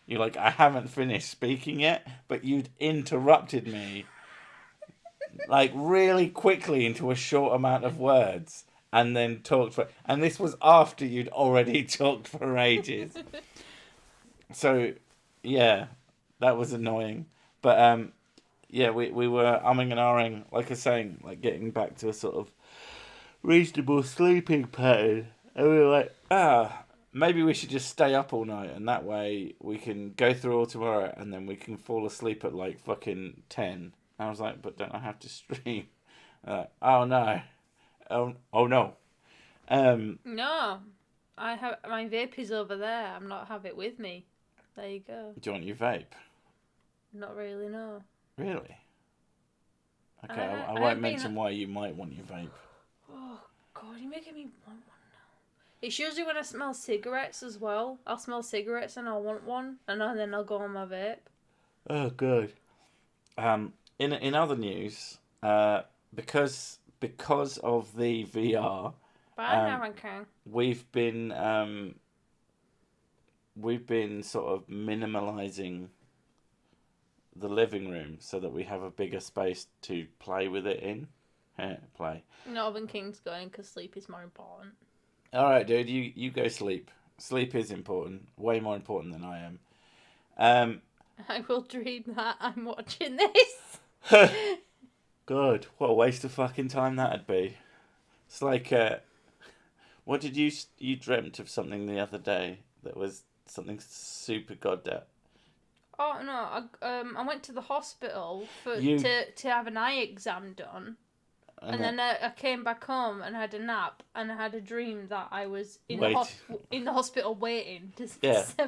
You're like, I haven't finished speaking yet, but you'd interrupted me like really quickly into a short amount of words. And then and this was after you'd already talked for ages. So, yeah, that was annoying. But, yeah, we were umming and ahhing, like I was saying, like getting back to a sort of reasonable sleeping pattern. And we were like, maybe we should just stay up all night. And that way we can go through all tomorrow and then we can fall asleep at like fucking 10. I was like, but don't I have to stream? Oh, no. Oh no. No. I have my vape is over there. I'm not have it with me. There you go. Do you want your vape? Not really, no. Really? Okay, I won't mention why you might want your vape. Oh god, you're making me want one now. It's usually when I smell cigarettes as well. I'll smell cigarettes and I'll want one, and then I'll go on my vape. Oh good. In other news, because of the VR, we've been sort of minimalising the living room so that we have a bigger space to play with it in. Play. Northern King's going because sleep is more important. All right, dude, you go sleep. Sleep is important, way more important than I am. I will dream that I'm watching this. God, what a waste of fucking time that'd be. It's like, what did you dreamt of something the other day that was something super goddamn. Oh no, I went to the hospital to have an eye exam done, and then I came back home and had a nap, and I had a dream that I was in the hospital waiting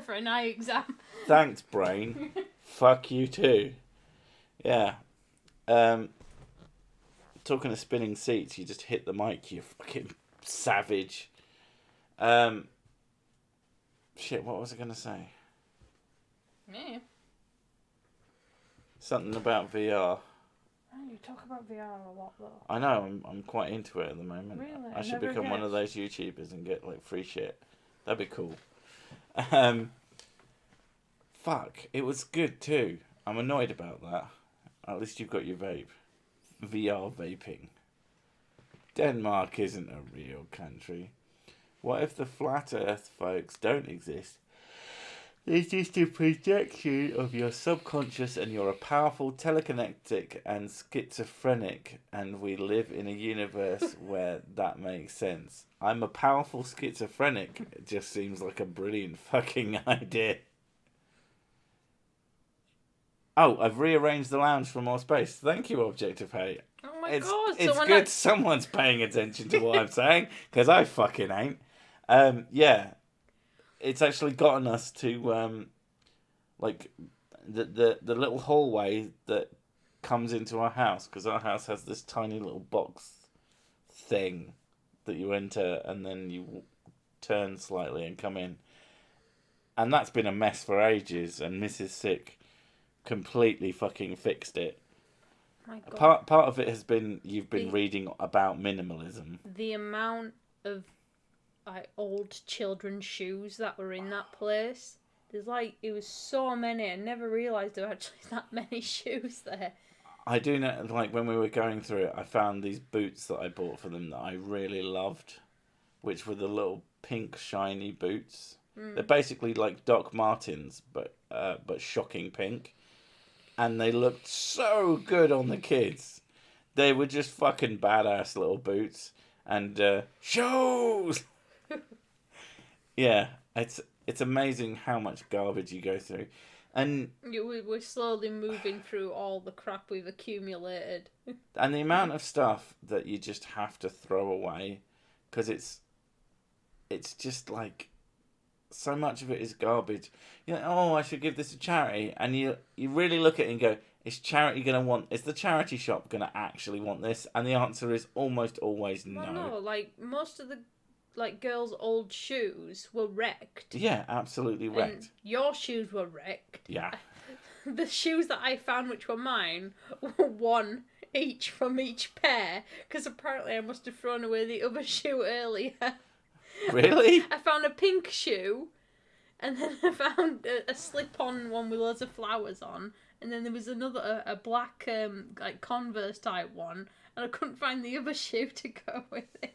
for an eye exam. Thanks, brain. Fuck you too. Yeah. Talking of spinning seats, you just hit the mic, you fucking savage. Shit, what was I going to say? Me? Something about VR. Oh, you talk about VR a lot, though. I know, I'm quite into it at the moment. Really? I should become one of those YouTubers and get, like, free shit. That'd be cool. fuck, it was good too. I'm annoyed about that. At least you've got your vape. VR vaping. Denmark isn't a real country. What if the flat earth folks don't exist? It's just a projection of your subconscious and you're a powerful telekinetic and schizophrenic and we live in a universe where that makes sense. I'm a powerful schizophrenic. It just seems like a brilliant fucking idea. Oh, I've rearranged the lounge for more space. Thank you, Object of Hate. Oh my god! It's good someone's paying attention to what I'm saying, because I fucking ain't. Yeah. It's actually gotten us to, like, the little hallway that comes into our house, because our house has this tiny little box thing that you enter, and then you turn slightly and come in. And that's been a mess for ages, and Mrs. Sick completely fucking fixed it. My God. Part of it has been you've been reading about minimalism. The amount of old children's shoes that were in that place. It was so many. I never realised there were actually that many shoes there. I do know, like, when we were going through it, I found these boots that I bought for them that I really loved, which were the little pink shiny boots. They're basically like Doc Martens, but shocking pink. And they looked so good on the kids. They were just fucking badass little boots. And shoes! Yeah, it's amazing how much garbage you go through. And we're slowly moving through all the crap we've accumulated. And the amount of stuff that you just have to throw away, because it's just like, so much of it is garbage. You're like, oh, I should give this to charity. And you really look at it and go, is the charity shop going to actually want this? And the answer is almost always no. Well, no, like, most of the girls' old shoes were wrecked. Yeah, absolutely wrecked. And your shoes were wrecked. Yeah. The shoes that I found, which were mine, were one each from each pair, because apparently I must have thrown away the other shoe earlier. Really? I found a pink shoe, and then I found a slip-on one with loads of flowers on, and then there was another, a black, like, Converse type one, and I couldn't find the other shoe to go with it.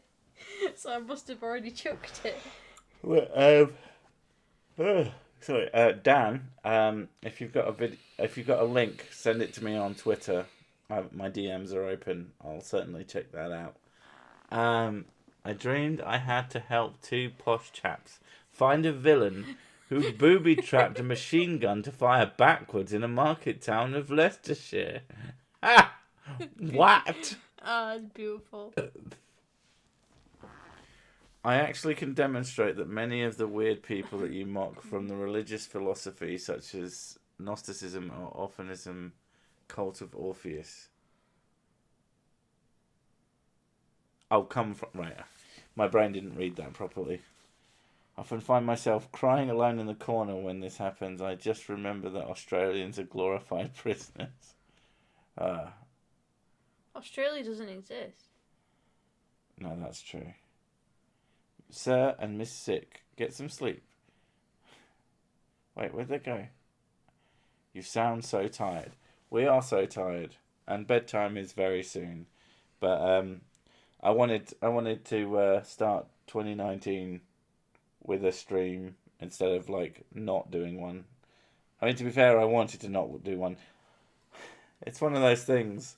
So I must have already chucked it. Well, sorry, Dan. If you've got a link, send it to me on Twitter. My DMs are open. I'll certainly check that out. I dreamed I had to help two posh chaps find a villain who booby-trapped a machine gun to fire backwards in a market town of Leicestershire. Ah! What? Oh, it's beautiful. I actually can demonstrate that many of the weird people that you mock from the religious philosophy, such as Gnosticism or Orphanism, cult of Orpheus. Come from... Right. My brain didn't read that properly. I often find myself crying alone in the corner when this happens. I just remember that Australians are glorified prisoners. Australia doesn't exist. No, that's true. Sir and Miss Sick, get some sleep. Wait, where'd they go? You sound so tired. We are so tired, and bedtime is very soon. But I wanted to start 2019 with a stream instead of not doing one. I mean, to be fair, I wanted to not do one. It's one of those things.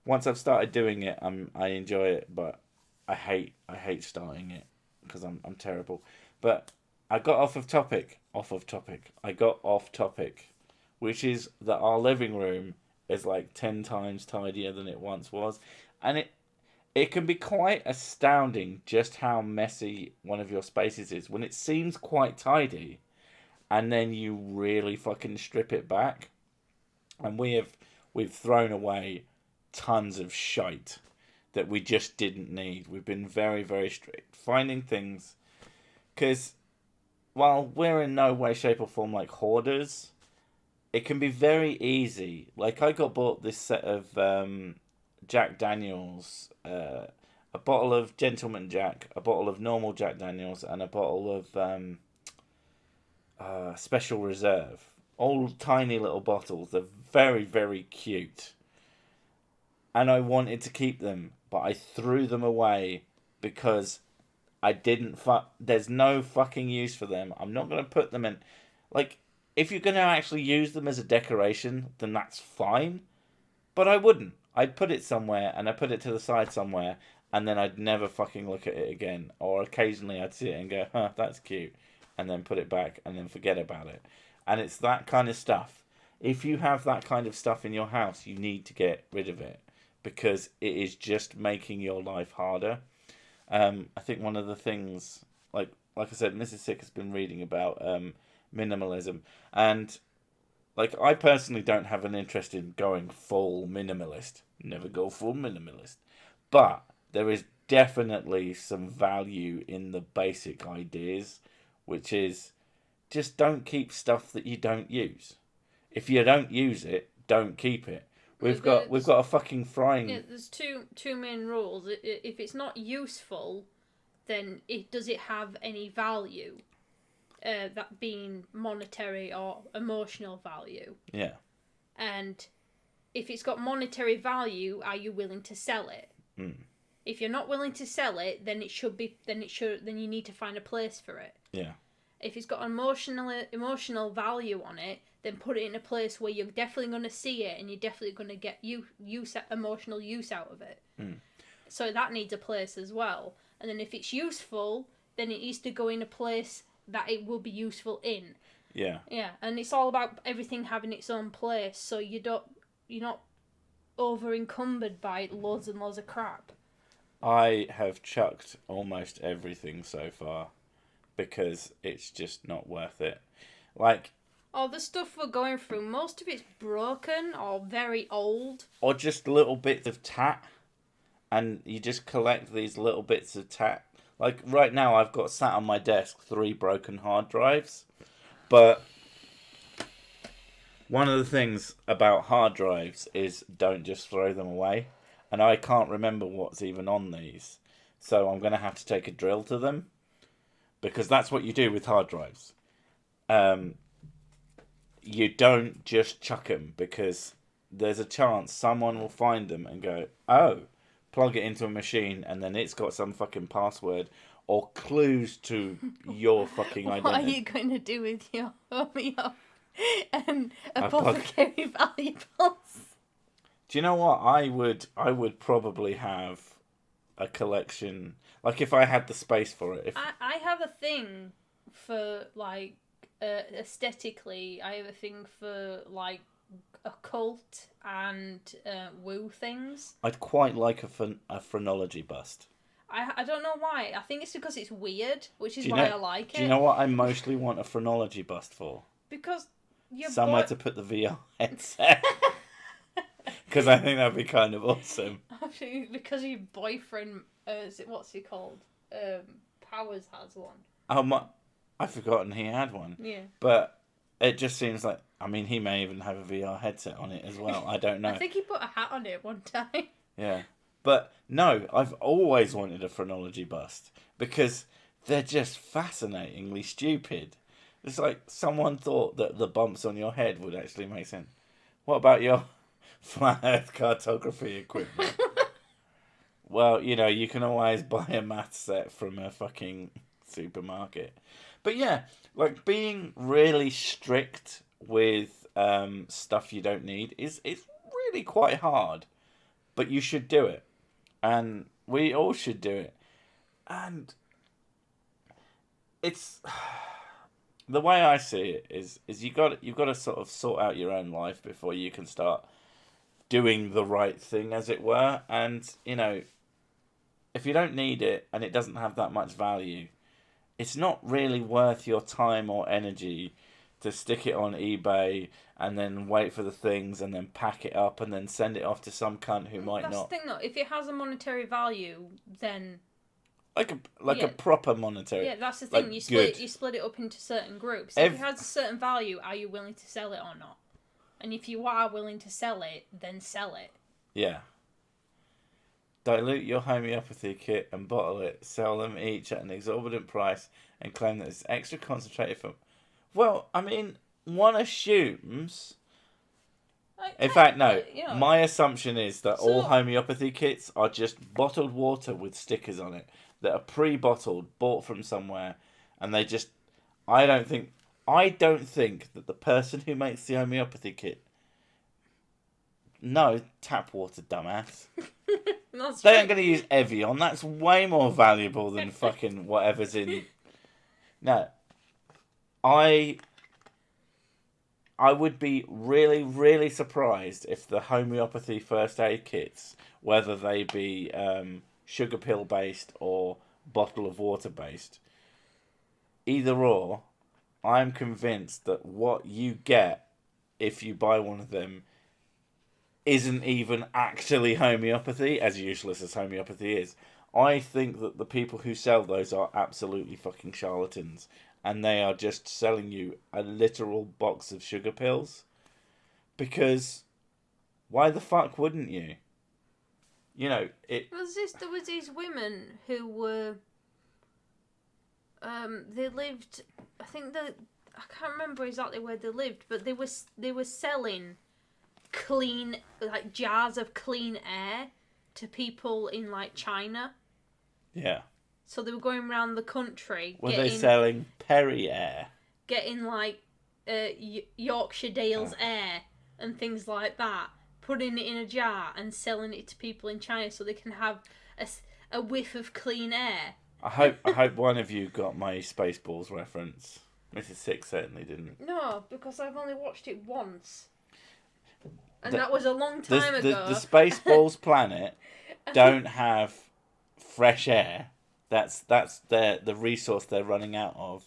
Once I've started doing it, I enjoy it, but I hate starting it because I'm terrible. But I got off topic, which is that our living room is 10 times tidier than it once was, and it can be quite astounding just how messy one of your spaces is when it seems quite tidy, and then you really fucking strip it back. And we've thrown away tons of shite that we just didn't need. We've been very, very strict finding things, because while we're in no way, shape or form hoarders, it can be very easy. I got bought this set of Jack Daniels, a bottle of Gentleman Jack, a bottle of normal Jack Daniels, and a bottle of Special Reserve, all tiny little bottles. They're very, very cute. And I wanted to keep them, but I threw them away because I didn't there's no fucking use for them. I'm not going to put them in. Like, if you're going to actually use them as a decoration, then that's fine. But I wouldn't. I'd put it somewhere, and I put it to the side somewhere, and then I'd never fucking look at it again. Or occasionally I'd see it and go, huh, that's cute, and then put it back, and then forget about it. And it's that kind of stuff. If you have that kind of stuff in your house, you need to get rid of it, because it is just making your life harder. I think one of the things, like I said, Mrs. Sick has been reading about minimalism, and like, I personally don't have an interest in going full minimalist. Never go full minimalist. But there is definitely some value in the basic ideas, which is just don't keep stuff that you don't use. If you don't use it, don't keep it. We've got a fucking frying. Yeah, there's two main rules. If it's not useful, then does it have any value? That being monetary or emotional value. Yeah. And if it's got monetary value, are you willing to sell it? Mm. If you're not willing to sell it, then you need to find a place for it. Yeah. If it's got emotional value on it, then put it in a place where you're definitely going to see it and you're definitely going to get emotional use out of it. Mm. So that needs a place as well. And then if it's useful, then it needs to go in a place that it will be useful in. Yeah. Yeah, and it's all about everything having its own place, so you're not over encumbered by loads and loads of crap. I have chucked almost everything so far because it's just not worth it. Like, all the stuff we're going through, most of it's broken or very old. Or just little bits of tat, and you just collect these little bits of tat. Like, right now, I've got sat on my desk 3 broken hard drives. But one of the things about hard drives is don't just throw them away. And I can't remember what's even on these. So I'm going to have to take a drill to them. Because that's what you do with hard drives. You don't just chuck them, because there's a chance someone will find them and go, oh, plug it into a machine, and then it's got some fucking password or clues to your fucking identity. What are you going to do with your apothecary valuables? Do you know what? I would probably have a collection. Like, if I had the space for it. I have a thing for, like, aesthetically, I have a thing for, like, occult and woo things. I'd quite like a phrenology bust. I don't know why. I think it's because it's weird, which is why I like it. Do you know what I mostly want a phrenology bust for? Because you're somewhere to put the VR headset. Because I think that'd be kind of awesome. Actually, because your boyfriend, what's he called? Powers has one. Oh, I've forgotten he had one. Yeah. But it just seems like, I mean, he may even have a VR headset on it as well. I don't know. I think he put a hat on it one time. Yeah. But no, I've always wanted a phrenology bust because they're just fascinatingly stupid. It's like someone thought that the bumps on your head would actually make sense. What about your flat earth cartography equipment? Well, you can always buy a math set from a fucking supermarket. But yeah, like, being really strict with stuff you don't need is really quite hard. But you should do it. And we all should do it. And it's the way I see it is you've got to sort of sort out your own life before you can start doing the right thing, as it were. And if you don't need it and it doesn't have that much value, it's not really worth your time or energy to stick it on eBay and then wait for the things and then pack it up and then send it off to some cunt who might not. That's the thing, though. If it has a monetary value, then a proper monetary. Yeah, that's the thing. Like, you split it up into certain groups. If it has a certain value, are you willing to sell it or not? And if you are willing to sell it, then sell it. Yeah. Dilute your homeopathy kit and bottle it. Sell them each at an exorbitant price and claim that it's extra concentrated from. Well, I mean, one assumes... In I fact, get no. that, you know. My assumption is that all So- homeopathy kits are just bottled water with stickers on it that are pre-bottled, bought from somewhere, and they just... I don't think that the person who makes the homeopathy kit... No, tap water, dumbass. That's They true. aren't going to use Evian. That's way more valuable than fucking whatever's in... No. I would be really, really surprised if the homeopathy first aid kits, whether they be sugar pill based or bottle of water based, either or, I'm convinced that what you get if you buy one of them isn't even actually homeopathy, as useless as homeopathy is. I think that the people who sell those are absolutely fucking charlatans. And they are just selling you a literal box of sugar pills. Because why the fuck wouldn't you? You know, it... There was these women who were... they lived... I think I can't remember exactly where they lived, but they were selling clean... like, jars of clean air to people in, like, China. Yeah. So they were going around the country. Were they selling Perrier? Getting like Yorkshire Dales air and things like that, putting it in a jar and selling it to people in China so they can have a whiff of clean air. I hope one of you got my Spaceballs reference. Mrs. Six certainly didn't. No, because I've only watched it once. And that was a long time ago. The Spaceballs planet don't have fresh air. That's the resource they're running out of.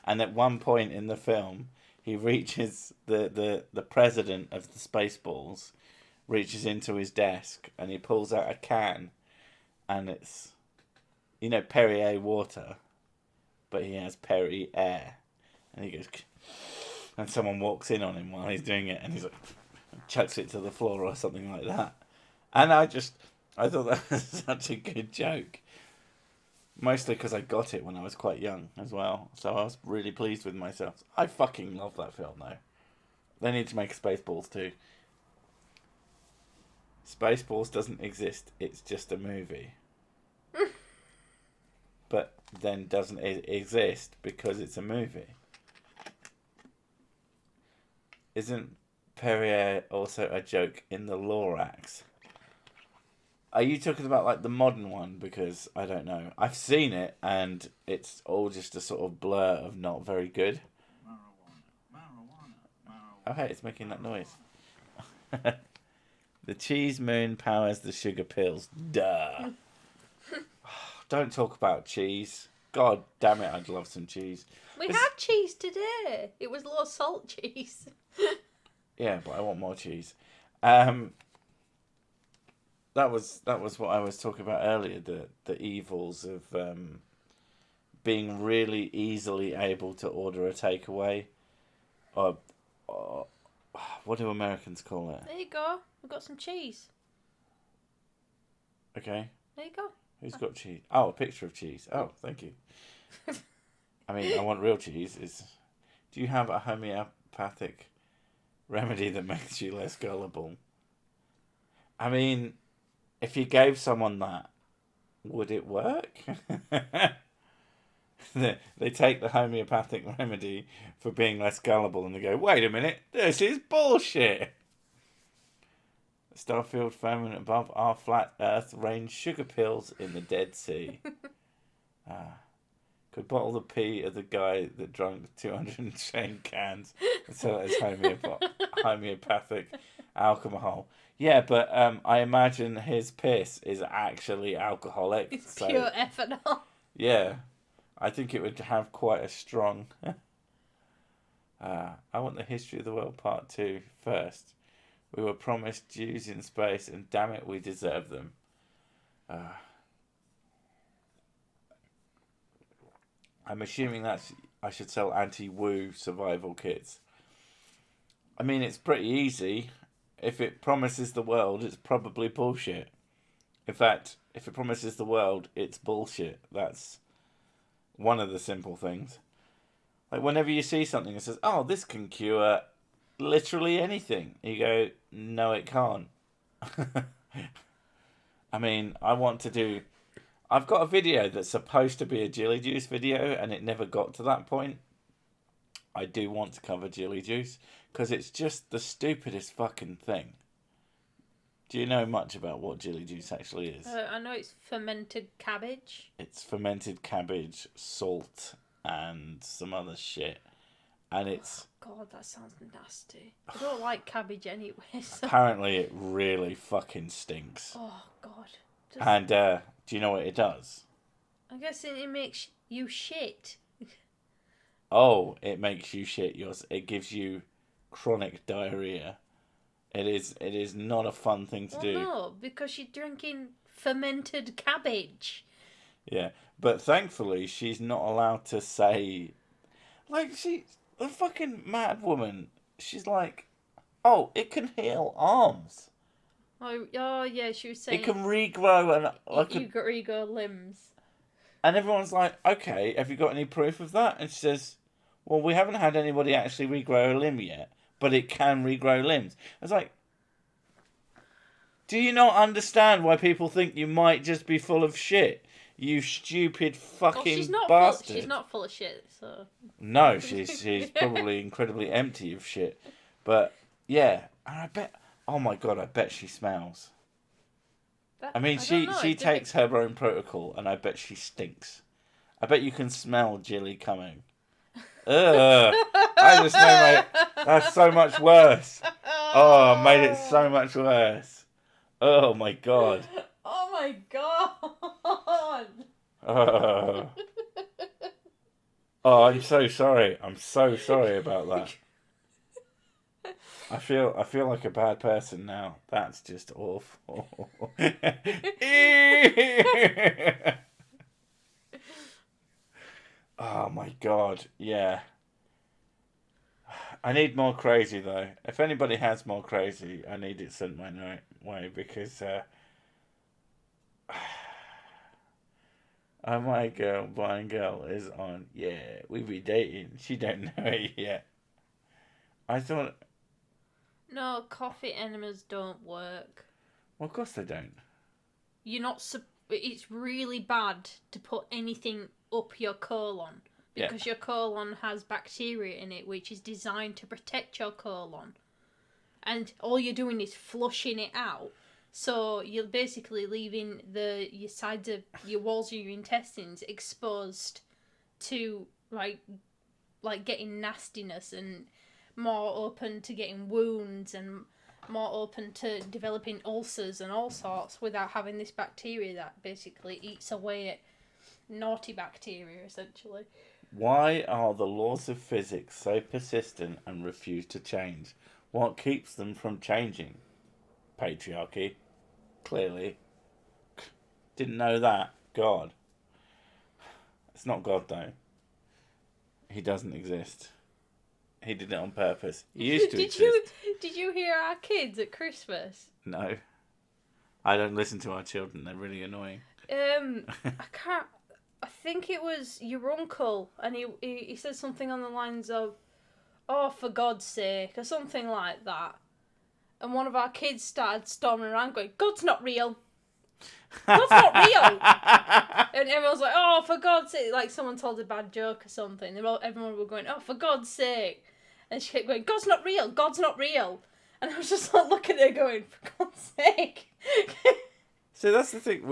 And at one point in the film, he reaches the president of the Spaceballs, reaches into his desk and he pulls out a can, and it's, you know, Perrier water, but he has Perrier air, and he goes, and someone walks in on him while he's doing it, and he's like, chucks it to the floor or something like that. And I thought that was such a good joke. Mostly because I got it when I was quite young as well. So I was really pleased with myself. I fucking love that film though. They need to make Spaceballs too. Spaceballs doesn't exist. It's just a movie. But then doesn't exist because it's a movie. Isn't Perrier also a joke in the Lorax? Are you talking about like the modern one? Because I don't know. I've seen it and it's all just a sort of blur of not very good. Oh hey, it's making that noise. The cheese moon powers the sugar pills. Duh. Don't talk about cheese. God damn it, I'd love some cheese. We had cheese today. It was low salt cheese. Yeah, but I want more cheese. That was what I was talking about earlier. The evils of being really easily able to order a takeaway, or what do Americans call it? There you go. We've got some cheese. Okay. There you go. Who's got cheese? Oh, a picture of cheese. Oh, thank you. I mean, I want real cheese. Do you have a homeopathic remedy that makes you less gullible? I mean, if you gave someone that, would it work? They take the homeopathic remedy for being less gullible and they go, wait a minute, this is bullshit. Starfield firmament above our flat earth rains sugar pills in the Dead Sea. Could bottle the pee of the guy that drank 210 cans and sell it as homeopathic alcohol. Yeah, but I imagine his piss is actually alcoholic. It's pure ethanol. Yeah, I think it would have quite a strong... I want the history of the world part 2 first. We were promised Jews in space, and damn it, we deserve them. I'm assuming I should sell anti-woo survival kits. I mean, it's pretty easy. If it promises the world, it's probably bullshit. In fact, if it promises the world, it's bullshit. That's one of the simple things. Like, whenever you see something that says, oh, this can cure literally anything, you go, no, it can't. I mean, I've got a video that's supposed to be a Jilly Juice video, and it never got to that point. I do want to cover Jilly Juice, because it's just the stupidest fucking thing. Do you know much about what Jilly Juice actually is? I know it's fermented cabbage. It's fermented cabbage, salt, and some other shit. And it's... Oh, God, that sounds nasty. I don't like cabbage anyway. So... Apparently it really fucking stinks. Oh, God. And do you know what it does? I guess it makes you shit. Oh, it makes you shit. It gives you chronic diarrhea. It is not a fun thing to do. No, because you're drinking fermented cabbage. Yeah, but thankfully she's not allowed to say, like, the fucking mad woman. She's like, oh, it can heal arms. Oh yeah, she was saying it can regrow regrow limbs. And everyone's like, okay, have you got any proof of that? And she says, well, we haven't had anybody actually regrow a limb yet, but it can regrow limbs. It's like, do you not understand why people think you might just be full of shit? You stupid fucking bastard. She's not full of shit, so... No, she's probably incredibly empty of shit. But, yeah, and I bet... Oh my God, I bet she smells. She takes her own protocol, and I bet she stinks. I bet you can smell Jilly coming. Ugh. I just know, mate, that's so much worse. Oh, I made it so much worse. Oh my God. Oh my God. Oh, I'm so sorry. I'm so sorry about that. I feel like a bad person now. That's just awful. Oh my God, yeah. I need more crazy though. If anybody has more crazy, I need it sent my way because oh my girl, blind girl is on. Yeah, we be dating. She don't know it yet. I thought. No, coffee enemas don't work. Well, of course they don't. You're not. It's really bad to put anything up your colon because your colon has bacteria in it, which is designed to protect your colon, and all you're doing is flushing it out. So you're basically leaving your sides of your walls of your intestines exposed to like getting nastiness and more open to getting wounds and more open to developing ulcers and all sorts without having this bacteria that basically eats away at naughty bacteria, essentially. Why are the laws of physics so persistent and refuse to change? What keeps them from changing? Patriarchy. Clearly. Didn't know that. God. It's not God, though. He doesn't exist. He did it on purpose. He used to exist. Did you hear our kids at Christmas? No. I don't listen to our children. They're really annoying. I think it was your uncle, and he said something on the lines of, "Oh, for God's sake," or something like that. And one of our kids started storming around going, "God's not real. God's not real." And everyone's like, "Oh, for God's sake," like someone told a bad joke or something. Everyone were going, "Oh, for God's sake." And she kept going, "God's not real, God's not real." And I was just like looking at her going, "For God's sake." So that's the thing.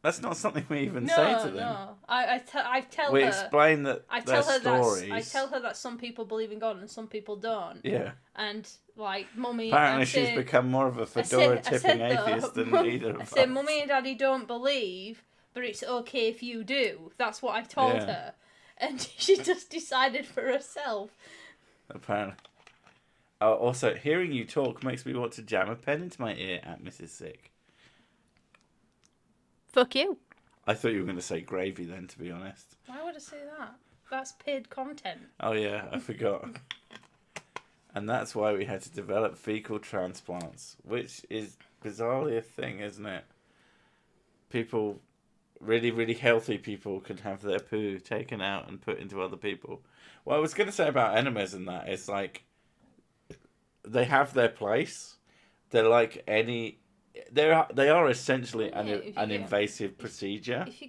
That's not something we even say to them. No, I tell her. We explain that their stories. I tell her that some people believe in God and some people don't. Yeah. And like, Mummy. Apparently, she's become more of a fedora tipping atheist than either of us. I said, Mummy and Daddy don't believe, but it's okay if you do. That's what I told her, and she just decided for herself. Apparently. Also, hearing you talk makes me want to jam a pen into my ear at Mrs. Sick. Fuck you. I thought you were going to say gravy then, to be honest. Why would I say that? That's paid content. Oh yeah, I forgot. And that's why we had to develop fecal transplants, which is bizarrely a thing, isn't it? People really, really healthy people can have their poo taken out and put into other people. What I was going to say about enemas and that is like they have their place. They're like any. They are essentially an invasive procedure. If you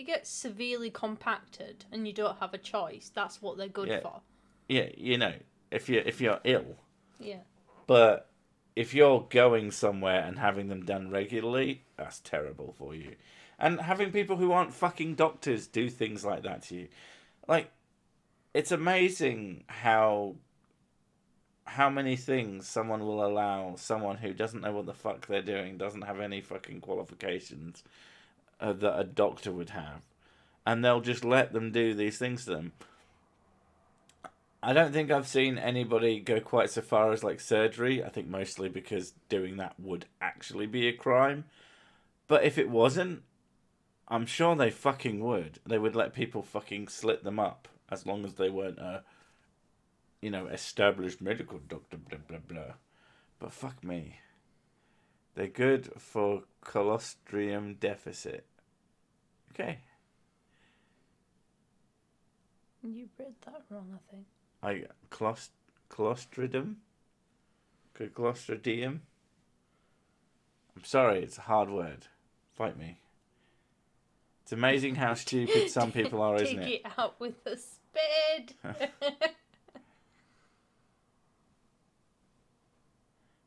get severely compacted and you don't have a choice, that's what they're good for. Yeah, if you're ill. Yeah. But if you're going somewhere and having them done regularly, that's terrible for you. And having people who aren't fucking doctors do things like that to you. Like, it's amazing how many things someone will allow someone who doesn't know what the fuck they're doing, doesn't have any fucking qualifications that a doctor would have. And they'll just let them do these things to them. I don't think I've seen anybody go quite so far as like surgery. I think mostly because doing that would actually be a crime. But if it wasn't, I'm sure they fucking would. They would let people fucking slit them up as long as they weren't a, established medical doctor, blah, blah, blah. But fuck me. They're good for colostrum deficit. Okay. You read that wrong, I think. Clostridium? Clostridium? I'm sorry, it's a hard word. Fight me. It's amazing how stupid some people are, isn't it? Dig it out with a spade.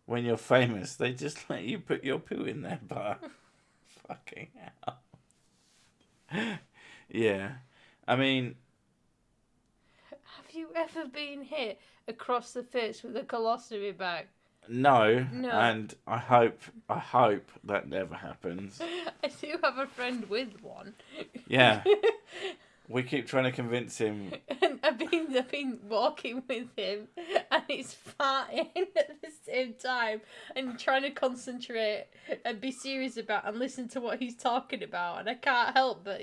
When you're famous, they just let you put your poo in their bar. Fucking hell. Yeah. I mean... Have you ever been hit across the face with a colostomy bag? No. And I hope that never happens. I do have a friend with one. Yeah. We keep trying to convince him. And I've been walking with him, and he's farting at the same time, and trying to concentrate and be serious about and listen to what he's talking about, and I can't help but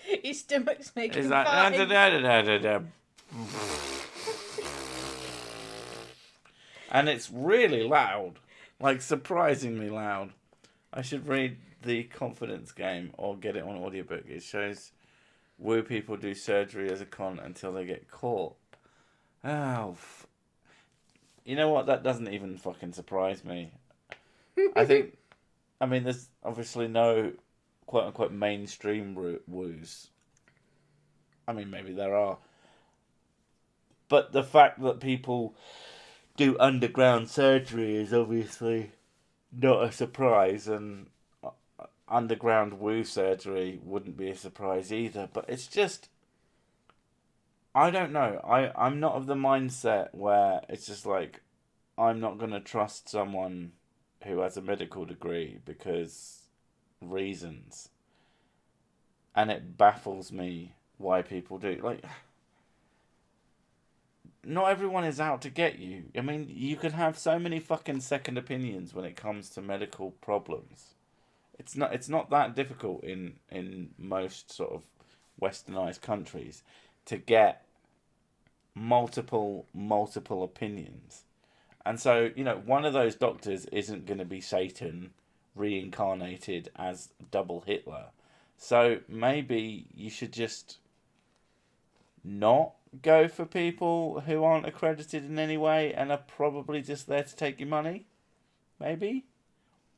his stomach's making him like, farting. And it's really loud, like surprisingly loud. I should read The Confidence Game or get it on audiobook. It shows woo people do surgery as a con until they get caught. Oh, you know what? That doesn't even fucking surprise me. I mean, there's obviously no quote unquote mainstream woos. I mean, maybe there are. But the fact that people do underground surgery is obviously not a surprise, and underground woo surgery wouldn't be a surprise either. But it's just, I don't know. I'm not of the mindset where it's just like, I'm not going to trust someone who has a medical degree because reasons. And it baffles me why people do. Like, not everyone is out to get you. I mean, you can have so many fucking second opinions when it comes to medical problems. It's not that difficult in most sort of westernized countries to get multiple opinions. And so, one of those doctors isn't going to be Satan reincarnated as double Hitler. So maybe you should just not go for people who aren't accredited in any way and are probably just there to take your money. Maybe.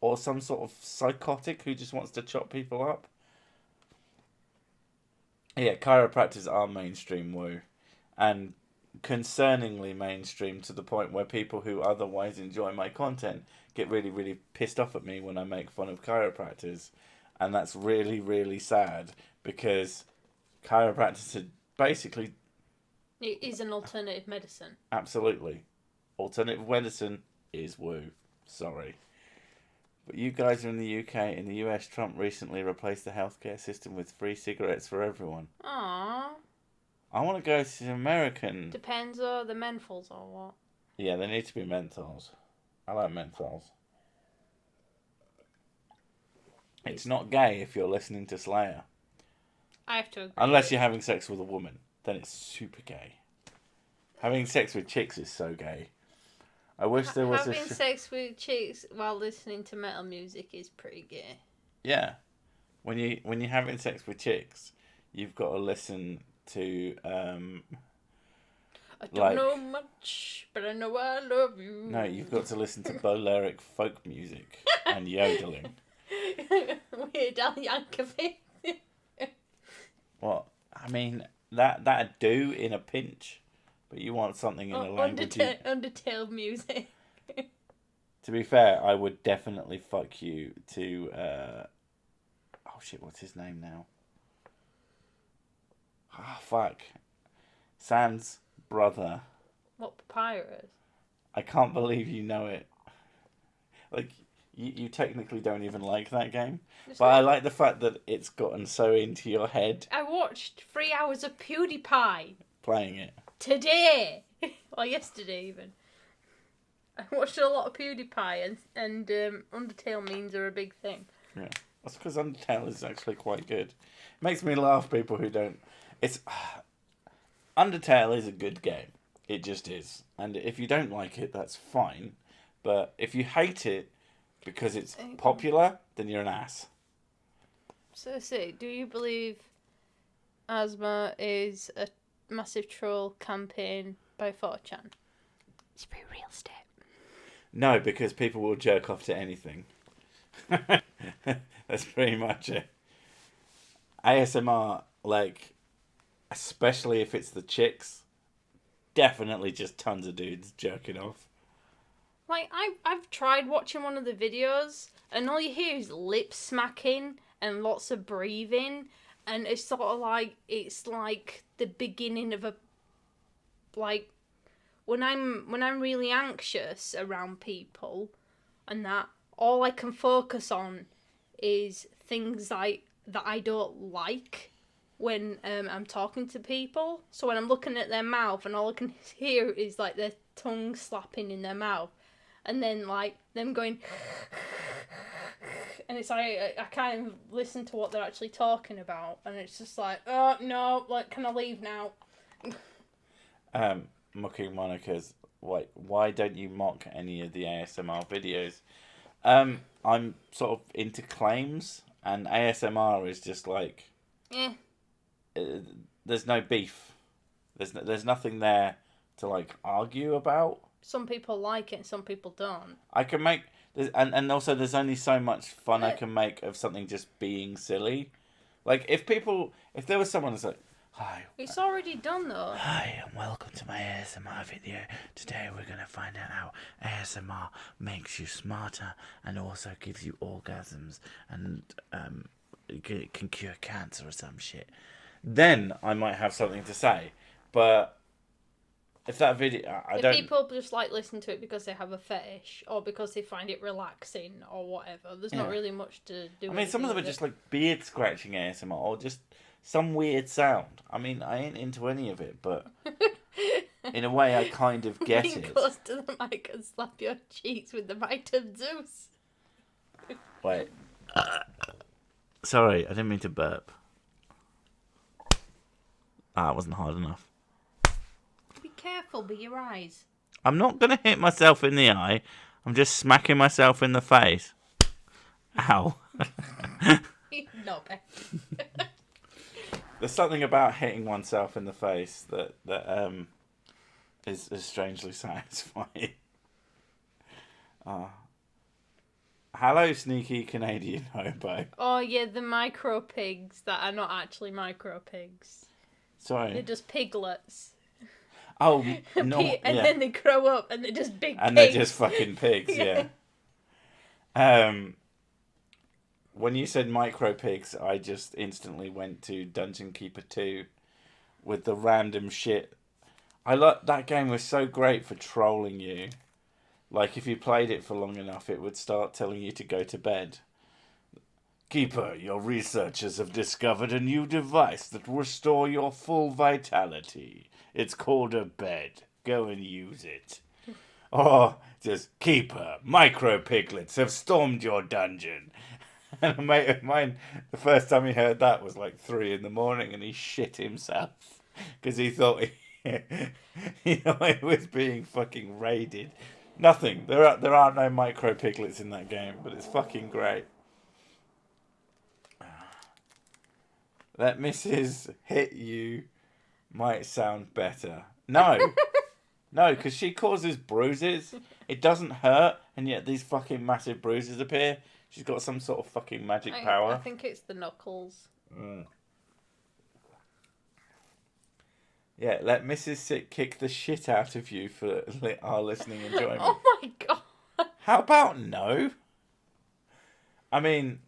Or some sort of psychotic who just wants to chop people up. Yeah, chiropractors are mainstream woo. And concerningly mainstream to the point where people who otherwise enjoy my content get really, really pissed off at me when I make fun of chiropractors. And that's really, really sad because chiropractors are basically... It is an alternative medicine. Absolutely. Alternative medicine is woo. Sorry. But you guys are in the UK. In the US, Trump recently replaced the healthcare system with free cigarettes for everyone. Aww. I want to go to American... Depends on the menthols or what. Yeah, they need to be menthols. I like menthols. It's not gay if you're listening to Slayer. I have to agree. Unless you're having sex with a woman. Then it's super gay. Having sex with chicks is so gay. I wish there was Having sex with chicks while listening to metal music is pretty gay. Yeah. when you're having sex with chicks, you've got to listen to I don't know much, but I know I love you. No, you've got to listen to Balearic folk music and yodeling. Weird Al Yankovic. What? I mean, that'd do in a pinch, but you want something in a language. Undertale music. To be fair, I would definitely fuck you to. Oh shit! What's his name now? Ah, fuck. Sam's brother. What, Papyrus? I can't believe you know it. Like, you technically don't even like that game. But I like the fact that it's gotten so into your head. I watched 3 hours of PewDiePie. Playing it. Today. Or yesterday even. I watched a lot of PewDiePie and Undertale memes are a big thing. Yeah. That's because Undertale is actually quite good. It makes me laugh, people who don't... It's... Undertale is a good game. It just is. And if you don't like it, that's fine. But if you hate it because it's popular, then you're an ass. So, do you believe Asthma is a massive troll campaign by 4chan? It's a very real step. No, because people will jerk off to anything. That's pretty much it. ASMR, like, especially if it's the chicks, definitely just tons of dudes jerking off. Like, I've tried watching one of the videos, and all you hear is lip smacking and lots of breathing, and it's sort of like, it's like the beginning of a, like, when I'm really anxious around people, and that, all I can focus on is things that I don't like when I'm talking to people. So when I'm looking at their mouth and all I can hear is like their tongue slapping in their mouth, and then like them going, and it's like I can't even listen to what they're actually talking about, and it's just like, oh no, like, can I leave now? Mocking Monica's, why don't you mock any of the ASMR videos? I'm sort of into claims, and ASMR is just like, there's no beef. There's nothing there to like argue about. Some people like it, and some people don't. I can make and also there's only so much fun I can make of something just being silly. Like if there was someone that's like, hi. It's already done though. Hi and welcome to my ASMR video. Today we're gonna find out how ASMR makes you smarter and also gives you orgasms and it can cure cancer or some shit. Then I might have something to say, but if that video, if people just like listen to it because they have a fetish or because they find it relaxing or whatever, there's not really much to do. I mean, some of them are just like beard scratching ASMR or just some weird sound. I mean, I ain't into any of it, but in a way, I kind of get it. Close to the mic and slap your cheeks with the might of Zeus. Wait. Sorry, I didn't mean to burp. It wasn't hard enough. Be careful with your eyes. I'm not going to hit myself in the eye. I'm just smacking myself in the face. Ow. Not bad. There's something about hitting oneself in the face that is strangely satisfying. Hello, sneaky Canadian hobo. Oh yeah, the micro pigs that are not actually micro pigs. Sorry. They're just piglets. Oh, no. And then they grow up and they're just big and pigs. They're just fucking pigs, yeah. When you said micro pigs, I just instantly went to Dungeon Keeper 2 with the random shit. That game was so great for trolling you. Like, if you played it for long enough, it would start telling you to go to bed. Keeper, your researchers have discovered a new device that will restore your full vitality. It's called a bed. Go and use it. Or just, Keeper, micro piglets have stormed your dungeon. And a mate of mine, the first time he heard that was like 3 a.m, and he shit himself because he thought he was being fucking raided. Nothing. There are no micro piglets in that game, but it's fucking great. Let Mrs. hit you might sound better. No. No, because she causes bruises. It doesn't hurt, and yet these fucking massive bruises appear. She's got some sort of fucking magic power. I think it's the knuckles. Yeah, let Mrs. Sick kick the shit out of you for our listening enjoyment. Oh my god. How about no? I mean,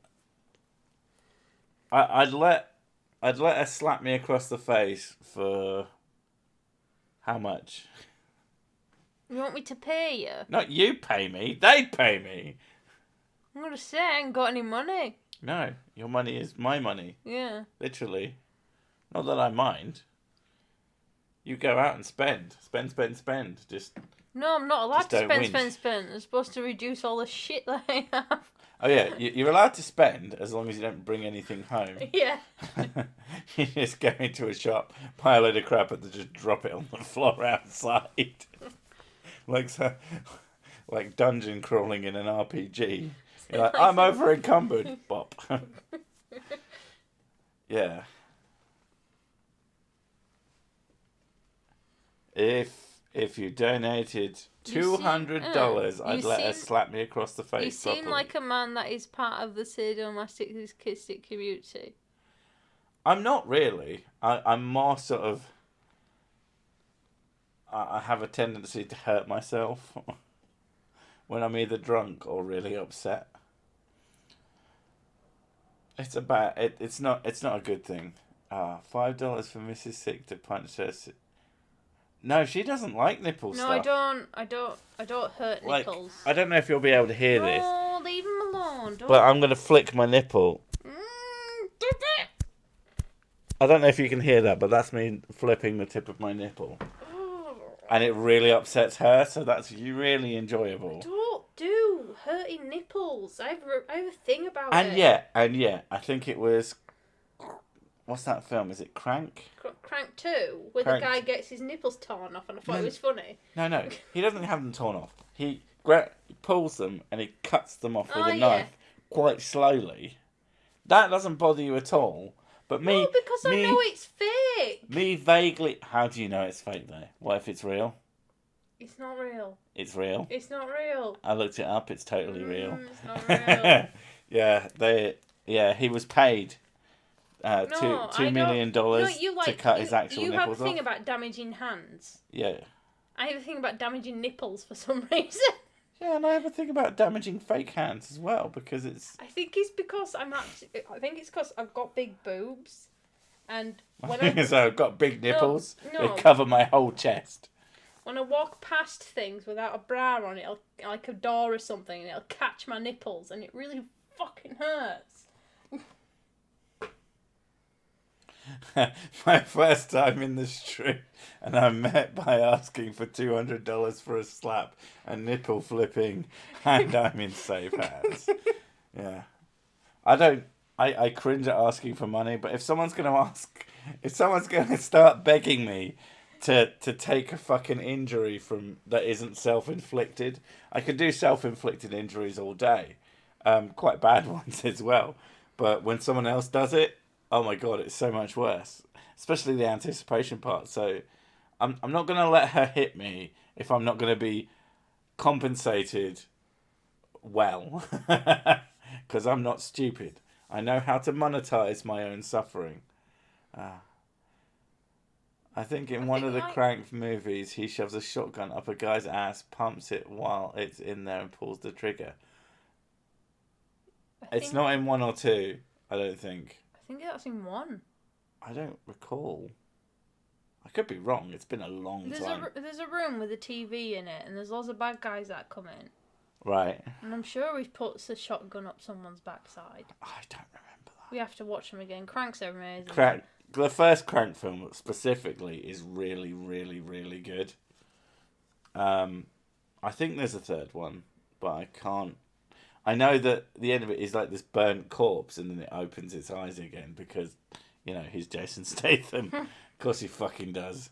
I'd let her slap me across the face for how much? You want me to pay you? Not you pay me. They'd pay me. I'm gonna say I ain't got any money. No, your money is my money. Yeah. Literally. Not that I mind. You go out and spend. Spend. Just... No, I'm not allowed Just to don't spend. I'm supposed to reduce all the shit that I have. Oh yeah, you're allowed to spend as long as you don't bring anything home. Yeah. You just go into a shop, buy a load of crap, and then just drop it on the floor outside. like dungeon crawling in an RPG. You're like, I'm over encumbered. Bop. Yeah. If you donated $200, I'd let her slap me across the face. You seem properly. like a man that is part of the sadomasochistic community. I'm not really. I'm more sort of... I have a tendency to hurt myself when I'm either drunk or really upset. It's not a good thing. $5 for Mrs. Sick to punch her. No, she doesn't like nipple stuff. No, I don't hurt nipples. I don't know if you'll be able to hear this. No, leave him alone. Don't. But I'm gonna flick my nipple. Dip it. I don't know if you can hear that, but that's me flipping the tip of my nipple. And it really upsets her, so that's really enjoyable. Don't do hurting nipples. I have a thing about and it. And yeah, I think it was... What's that film? Is it Crank? Crank 2, where the guy gets his nipples torn off, and I thought it was funny. No, he doesn't have them torn off. He pulls them and he cuts them off with a knife quite slowly. That doesn't bother you at all. But me... No, because I know it's fake. Me vaguely... How do you know it's fake, though? What if it's real? It's not real. It's real? It's not real. I looked it up. It's totally real. It's not real. Yeah, he was paid... $2 million to cut his actual nipples off. You have a thing about damaging hands. Yeah. I have a thing about damaging nipples for some reason. Yeah, and I have a thing about damaging fake hands as well, because it's... I think it's because I've got big boobs, and So I've got big nipples. No. They cover my whole chest. When I walk past things without a bra on, like a door or something, and it'll catch my nipples, and it really fucking hurts. My first time in the street, and I'm met by asking for $200 for a slap and nipple flipping, and I'm in safe hands. Yeah. I cringe at asking for money, but if someone's going to start begging me to take a fucking injury that isn't self-inflicted, I can do self-inflicted injuries all day. Quite bad ones as well. But when someone else does it, oh my god, it's so much worse. Especially the anticipation part. So I'm not going to let her hit me if I'm not going to be compensated well. Because I'm not stupid. I know how to monetize my own suffering. I think in one of the Crank movies, he shoves a shotgun up a guy's ass, pumps it while it's in there and pulls the trigger. It's not in 1 or 2, I don't think. I think that's in 1. I don't recall. I could be wrong. It's been a long time. There's a room with a TV in it, and there's lots of bad guys that come in. Right. And I'm sure he puts a shotgun up someone's backside. I don't remember that. We have to watch them again. Crank's amazing. The first Crank film specifically is really, really, really good. I think there's a third one, but I can't. I know that the end of it is like this burnt corpse, and then it opens its eyes again because, he's Jason Statham. Of course he fucking does.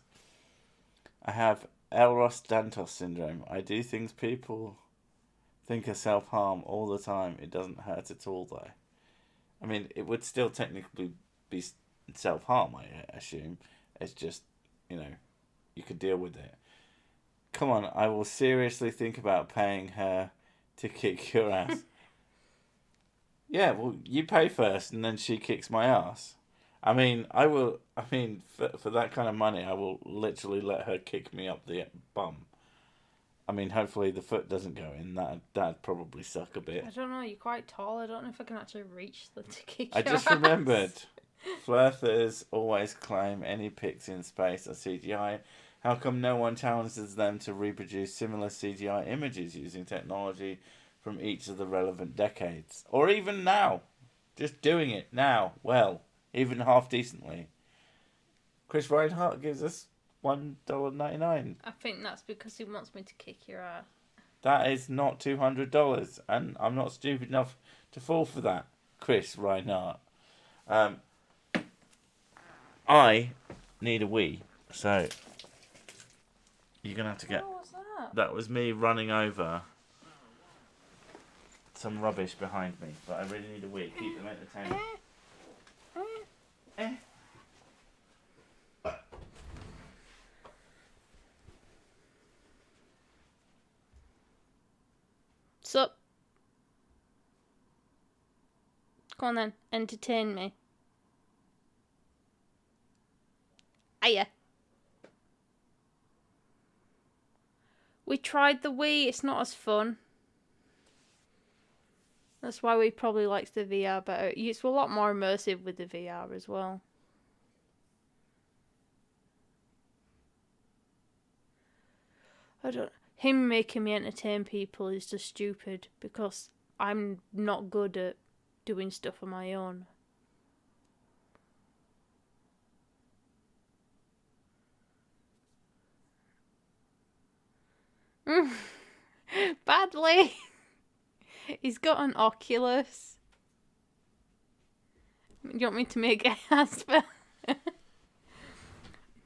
I have Ehlers-Danlos syndrome. I do things people think are self-harm all the time. It doesn't hurt at all, though. I mean, it would still technically be self-harm, I assume. It's just, you could deal with it. Come on, I will seriously think about paying her to kick your ass. Yeah, well, you pay first, and then she kicks my ass. I mean, I will. I mean, for that kind of money, I will literally let her kick me up the bum. I mean, hopefully the foot doesn't go in. That'd probably suck a bit. I don't know. You're quite tall. I don't know if I can actually reach to kick I your just ass. remembered. Flirters always claim any pics in space are CGI. How come no one challenges them to reproduce similar CGI images using technology from each of the relevant decades? Or even now. Just doing it now. Well, even half decently. Chris Reinhardt gives us $1.99. I think that's because he wants me to kick your ass. That is not $200, and I'm not stupid enough to fall for that, Chris Reinhardt. I need a wee, so you're gonna have to get. What was that? That was me running over some rubbish behind me, but I really need a wee. Keep them entertained. Sup? Go on then, entertain me. Hiya. We tried the Wii, it's not as fun. That's why we probably likes the VR better. It's a lot more immersive with the VR as well. Him making me entertain people is just stupid because I'm not good at doing stuff on my own. Badly. He's got an Oculus. Do you want me to make a Asper?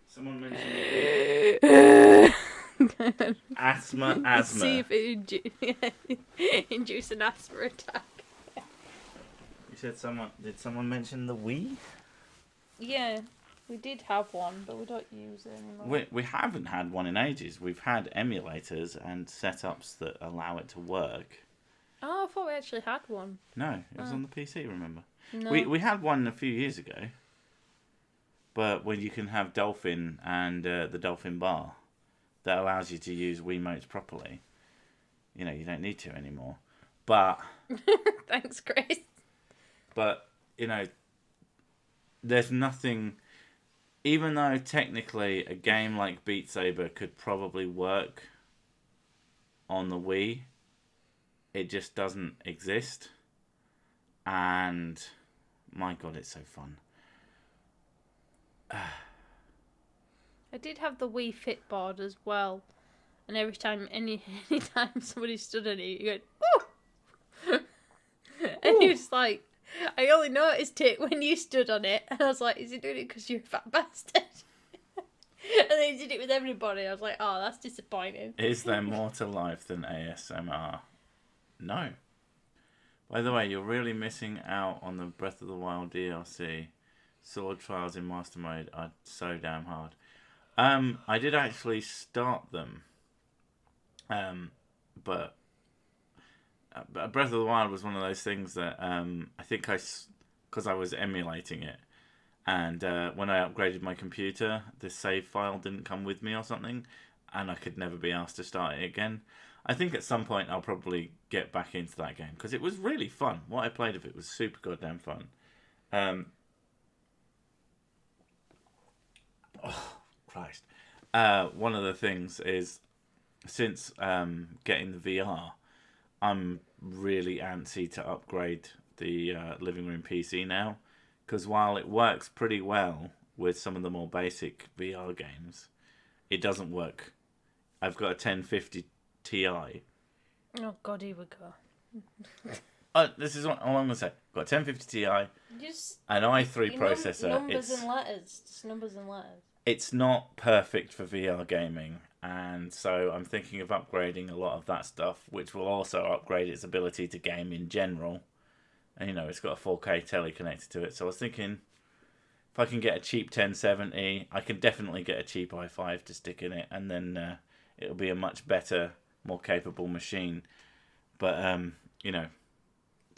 Someone mentioned asthma. See if it induce an asthma attack. You said did someone mention the Wii? Yeah, we did have one, but we don't use it anymore. We haven't had one in ages. We've had emulators and setups that allow it to work. Oh, I thought we actually had one. No, it was on the PC, remember? No. We had one a few years ago. But when you can have Dolphin and the Dolphin bar, that allows you to use Wiimotes properly. You don't need to anymore. But... Thanks, Chris. But, there's nothing... Even though technically a game like Beat Saber could probably work on the Wii, it just doesn't exist. And my God, it's so fun. I did have the Wii Fit board as well, and every time somebody stood on it, you go, "Woo!" And he was like, "I only noticed it when you stood on it," and I was like, "Is he doing it because you're a fat bastard?" And then he did it with everybody. I was like, "Oh, that's disappointing." Is there more to life than ASMR? No. By the way, you're really missing out on the Breath of the Wild DLC. Sword Trials in Master Mode are so damn hard. I did actually start them. But Breath of the Wild was one of those things that I think because I was emulating it. And when I upgraded my computer, the save file didn't come with me or something. And I could never be asked to start it again. I think at some point I'll probably get back into that game. Because it was really fun. What I played of it was super goddamn fun. Oh, Christ. One of the things is, since getting the VR, I'm really antsy to upgrade the living room PC now. Because while it works pretty well with some of the more basic VR games, it doesn't work. I've got a 1050 Ti. Oh God, here we go. This is what I'm going to say. I've got a 1050 Ti, Just an i3 processor. Numbers and letters. Just numbers and letters. It's not perfect for VR gaming, and so I'm thinking of upgrading a lot of that stuff, which will also upgrade its ability to game in general. And it's got a 4K telly connected to it, so I was thinking if I can get a cheap 1070, I can definitely get a cheap i5 to stick in it, and then it'll be a much better, more capable machine. But you know,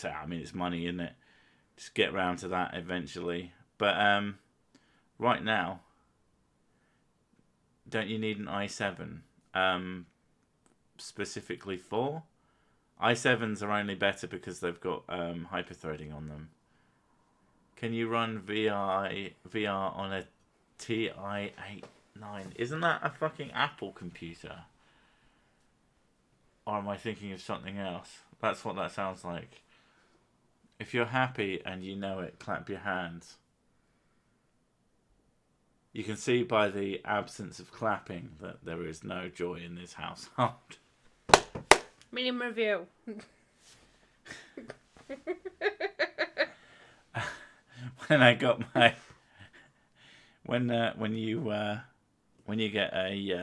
I mean, it's money, isn't it? Just get round to that eventually. But right now, don't you need an i7 specifically for? i7s are only better because they've got hyperthreading on them. Can you run VR on a Ti-8-9? Isn't that a fucking Apple computer? Or am I thinking of something else? That's what that sounds like. If you're happy and you know it, clap your hands. You can see by the absence of clapping that there is no joy in this household. Medium review. When I got my when you get a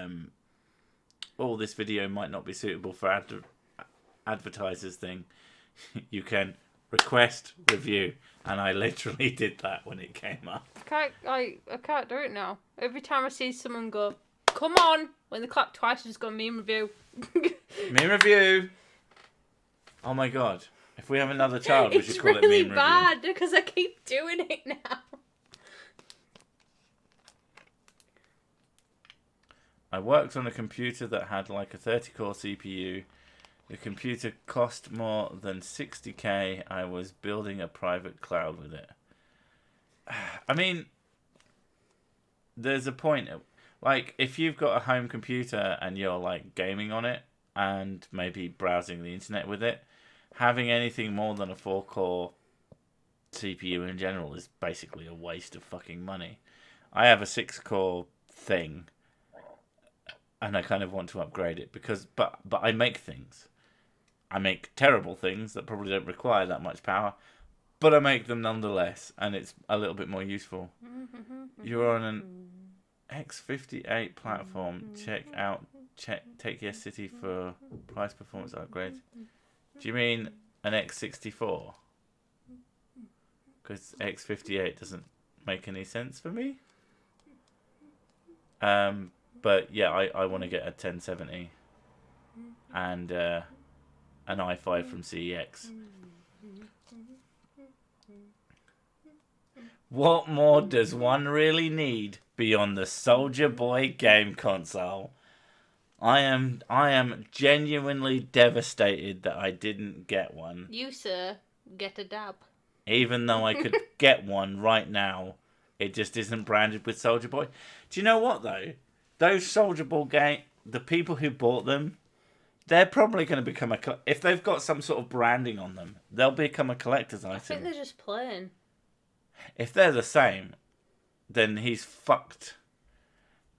this video might not be suitable for advertisers thing, you can request review, and I literally did that when it came up. I can't do it now. Every time I see someone go, "Come on," when they clap twice, I just go meme review. Meme review. Oh my god! If we have another child, we should call it meme review. It's really bad because I keep doing it now. I worked on a computer that had like a 30-core CPU. The computer cost more than 60k. I was building a private cloud with it. I mean, there's a point. Like, if you've got a home computer and you're like gaming on it and maybe browsing the internet with it, having anything more than a 4-core CPU in general is basically a waste of fucking money. I have a 6-core thing, and I kind of want to upgrade it because, but I make things. I make terrible things that probably don't require that much power, but I make them nonetheless, and it's a little bit more useful. You're on an X58 platform. Take yes city for price performance upgrade. Do you mean an X64? Because X58 doesn't make any sense for me. But yeah, I want to get a 1070 and an i5 from CEX. What more does one really need beyond the Soldier Boy game console? I am genuinely devastated that I didn't get one. You, sir, get a dab. Even though I could get one right now, it just isn't branded with Soldier Boy. Do you know what, though? Those Soldier Boy the people who bought them, they're probably going to become if they've got some sort of branding on them, they'll become a collector's item. I think they're just plain. If they're the same, then he's fucked.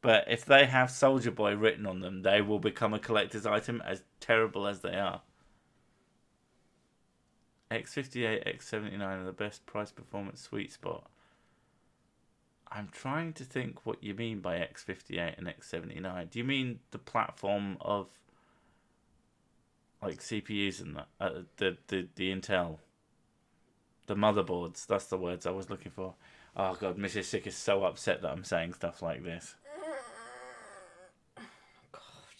But if they have Soldier Boy written on them, they will become a collector's item, as terrible as they are. X58, X79 are the best price performance sweet spot. I'm trying to think what you mean by X58 and X79. Do you mean the platform of like CPUs and the Intel, the motherboards? That's the words I was looking for. Oh god, Mrs. Sick is so upset that I'm saying stuff like this.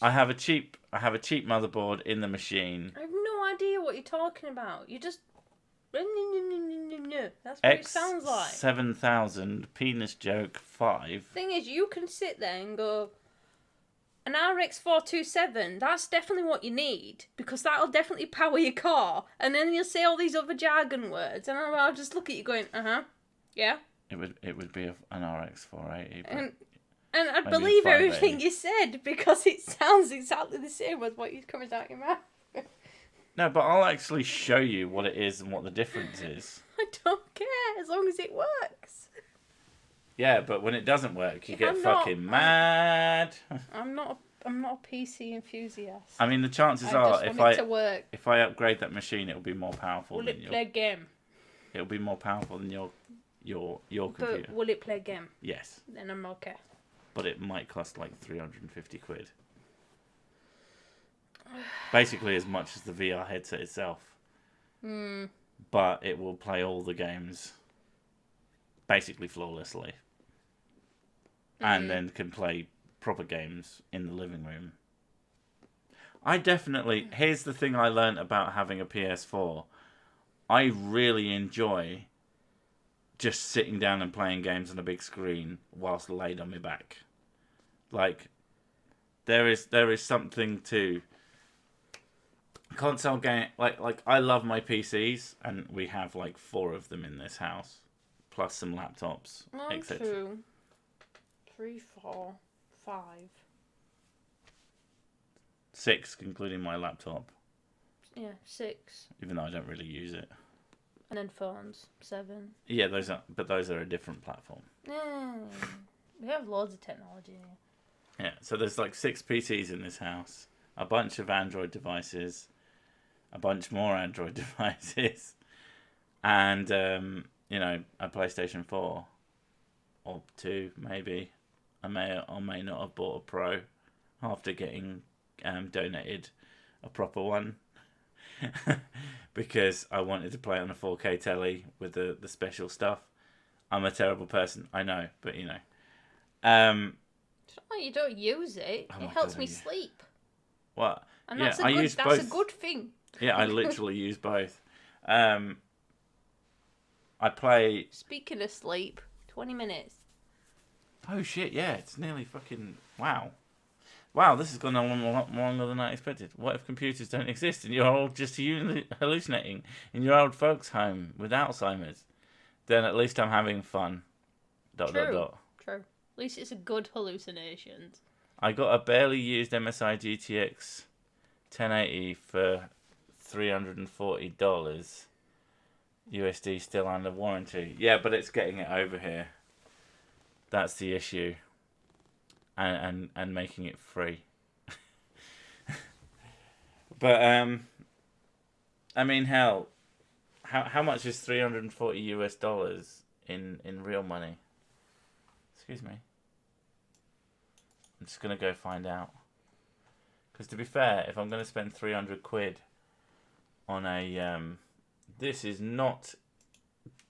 I have a cheap motherboard in the machine. I have no idea what you're talking about. You just that's what it sounds like. 7000 penis joke 5. Thing is, you can sit there and go, an RX 427. That's definitely what you need because that'll definitely power your car. And then you'll say all these other jargon words, and I'll just look at you going, yeah. It would be an RX 480. And I believe everything you said because it sounds exactly the same as what you comes out your mouth. No, but I'll actually show you what it is and what the difference is. I don't care as long as it works. Yeah, but when it doesn't work, you get fucking mad. I'm not a PC enthusiast. I mean, the chances are if I upgrade that machine, it'll be more powerful. Will it play a game? It'll be more powerful than your computer. But will it play a game? Yes. Then I'm okay. But it might cost like 350 quid. Basically as much as the VR headset itself. But it will play all the games. basically flawlessly. And then can play proper games in the living room. Here's the thing I learned about having a PS4. I really enjoy just sitting down and playing games on a big screen whilst laid on my back. Like, there is something to console game. Like I love my PCs, and we have like 4 of them in this house, plus some laptops, etc. 2, 3, 4, 5. 6, including my laptop. Yeah, 6. Even though I don't really use it. And then phones, 7. Yeah, those are a different platform. We have loads of technology here. Yeah, so there's like 6 PCs in this house, a bunch of Android devices, a bunch more Android devices, and a PlayStation 4 or 2 maybe. I may or may not have bought a Pro after getting donated a proper one because I wanted to play it on a 4K telly with the special stuff. I'm a terrible person, I know, but It's not like you don't use it. Oh it my helps God, me yeah. sleep. What? And Yeah, that's I use that's both. a good thing. Yeah, I literally use both. I play... Speaking of sleep, 20 minutes. Oh shit, yeah, it's nearly fucking... Wow, this has gone on a lot longer than I expected. What if computers don't exist and you're all just hallucinating in your old folks' home with Alzheimer's? Then at least I'm having fun. ... True. At least it's a good hallucination. I got a barely used MSI GTX 1080 for $340. USD still under warranty. Yeah, but it's getting it over here. That's the issue. And making it free. But I mean, hell, how much is $340 in real money? Excuse me. I'm just gonna go find out. Because to be fair, if I'm gonna spend 300 quid on a this is not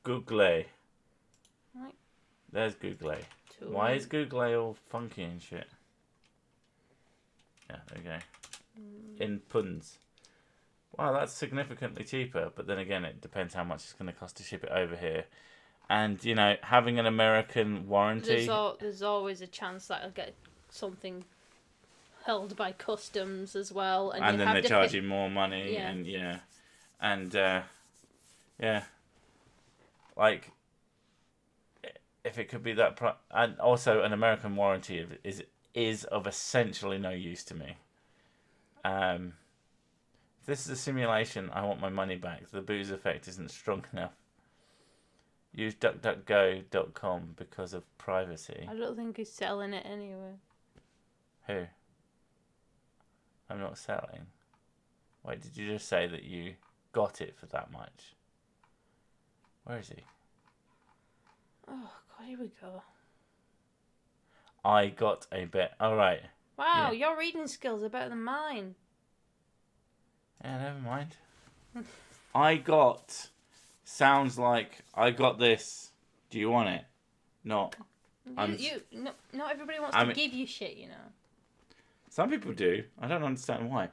Google. Right. There's Google. Why is Google all funky and shit? Yeah, there we go. In punds. Wow, that's significantly cheaper. But then again, it depends how much it's going to cost to ship it over here. And, having an American warranty... There's always a chance that I'll get something held by customs as well. And then they charge you more money. Yeah. And, yeah. And, yeah. Like... If it could be that, and also an American warranty is of essentially no use to me. If this is a simulation, I want my money back. The booze effect isn't strong enough. Use DuckDuckGo.com because of privacy. I don't think he's selling it anyway. Who? I'm not selling. Wait, did you just say that you got it for that much? Where is he? Oh, God, here we go. I got a bet. All right. Wow, your reading skills are better than mine. Yeah, never mind. Sounds like I got this. Do you want it? Not. Not everybody wants to give you shit, Some people do. I don't understand why.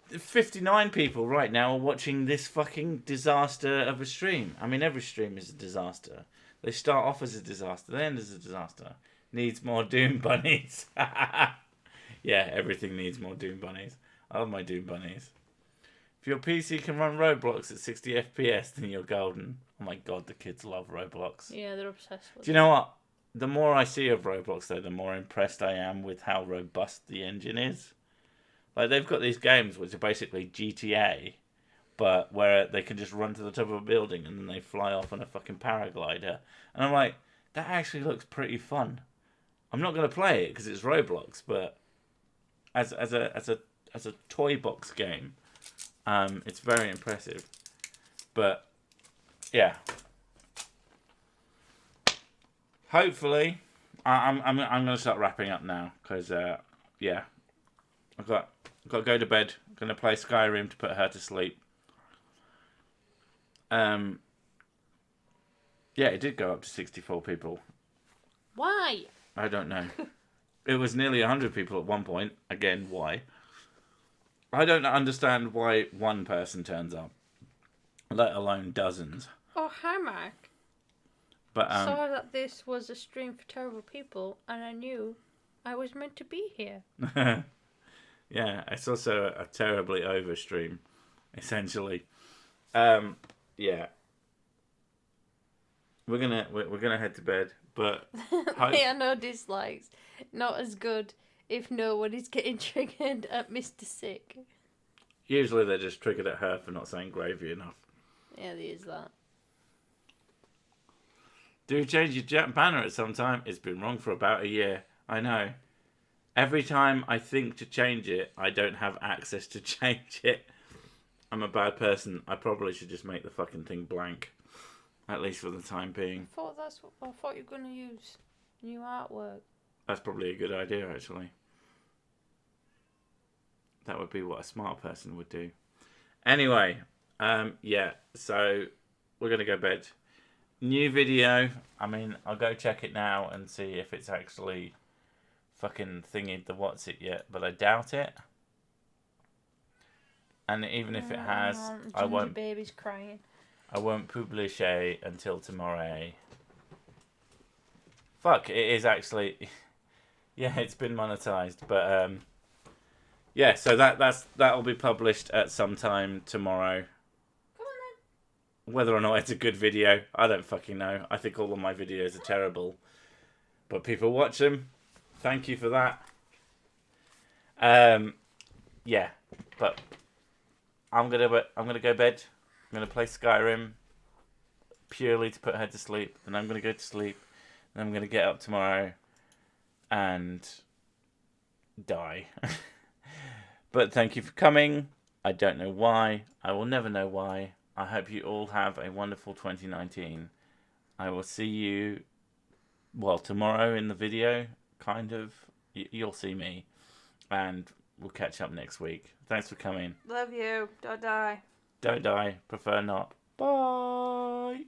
59 people right now are watching this fucking disaster of a stream. I mean, every stream is a disaster. They start off as a disaster, they end as a disaster. Needs more Doom bunnies. Yeah, everything needs more Doom bunnies. I love my Doom bunnies. If your PC can run Roblox at 60 FPS, then you're golden. Oh my god, the kids love Roblox. Yeah, they're obsessed with it. Do you know what? The more I see of Roblox, though, the more impressed I am with how robust the engine is. Like, they've got these games which are basically GTA, but where they can just run to the top of a building and then they fly off on a fucking paraglider. And I'm like, that actually looks pretty fun. I'm not going to play it because it's Roblox, but as a toy box game, it's very impressive. But yeah, hopefully, I'm going to start wrapping up now because yeah, I've got to go to bed. I'm going to play Skyrim to put her to sleep. Yeah, it did go up to 64 people. Why? I don't know. It was nearly 100 people at one point. Again, why? I don't understand why one person turns up, let alone dozens. Oh, hi, Mark. But I saw that this was a stream for terrible people, and I knew I was meant to be here. yeah, it's also a terribly over stream, essentially. Yeah, we're gonna head to bed, but There are no dislikes. Not as good if no one is getting triggered at Mr. Sick. usually they're just triggered at her for not saying gravy enough. Yeah, there is that. Do change your banner at some time. It's been wrong for about a year. I know. Every time I think to change it, I don't have access to change it. I'm a bad person. I probably should just make the fucking thing blank. At least for the time being. I thought you were going to use new artwork. That's probably a good idea, actually. That would be what a smart person would do. Anyway, yeah, so we're going to go to bed. New video. I mean, I'll go check it now and see if it's actually fucking thingied the what's it yet, but I doubt it. And even if it has, I won't. Baby's crying. I won't publish until tomorrow. Fuck, it is actually. Yeah, it's been monetized, but yeah. So that'll be published at some time tomorrow. Come on then. Whether or not it's a good video, I don't fucking know. I think all of my videos are terrible, but people watch them. Thank you for that. Yeah, but I'm gonna go to bed. I'm gonna play Skyrim purely to put her to sleep, and I'm gonna go to sleep. And I'm gonna get up tomorrow and die. But thank you for coming. I don't know why. I will never know why. I hope you all have a wonderful 2019. I will see you, well, tomorrow in the video, kind of. You'll see me. And we'll catch up next week. Thanks for coming. Love you. Don't die. Don't die. Prefer not. Bye.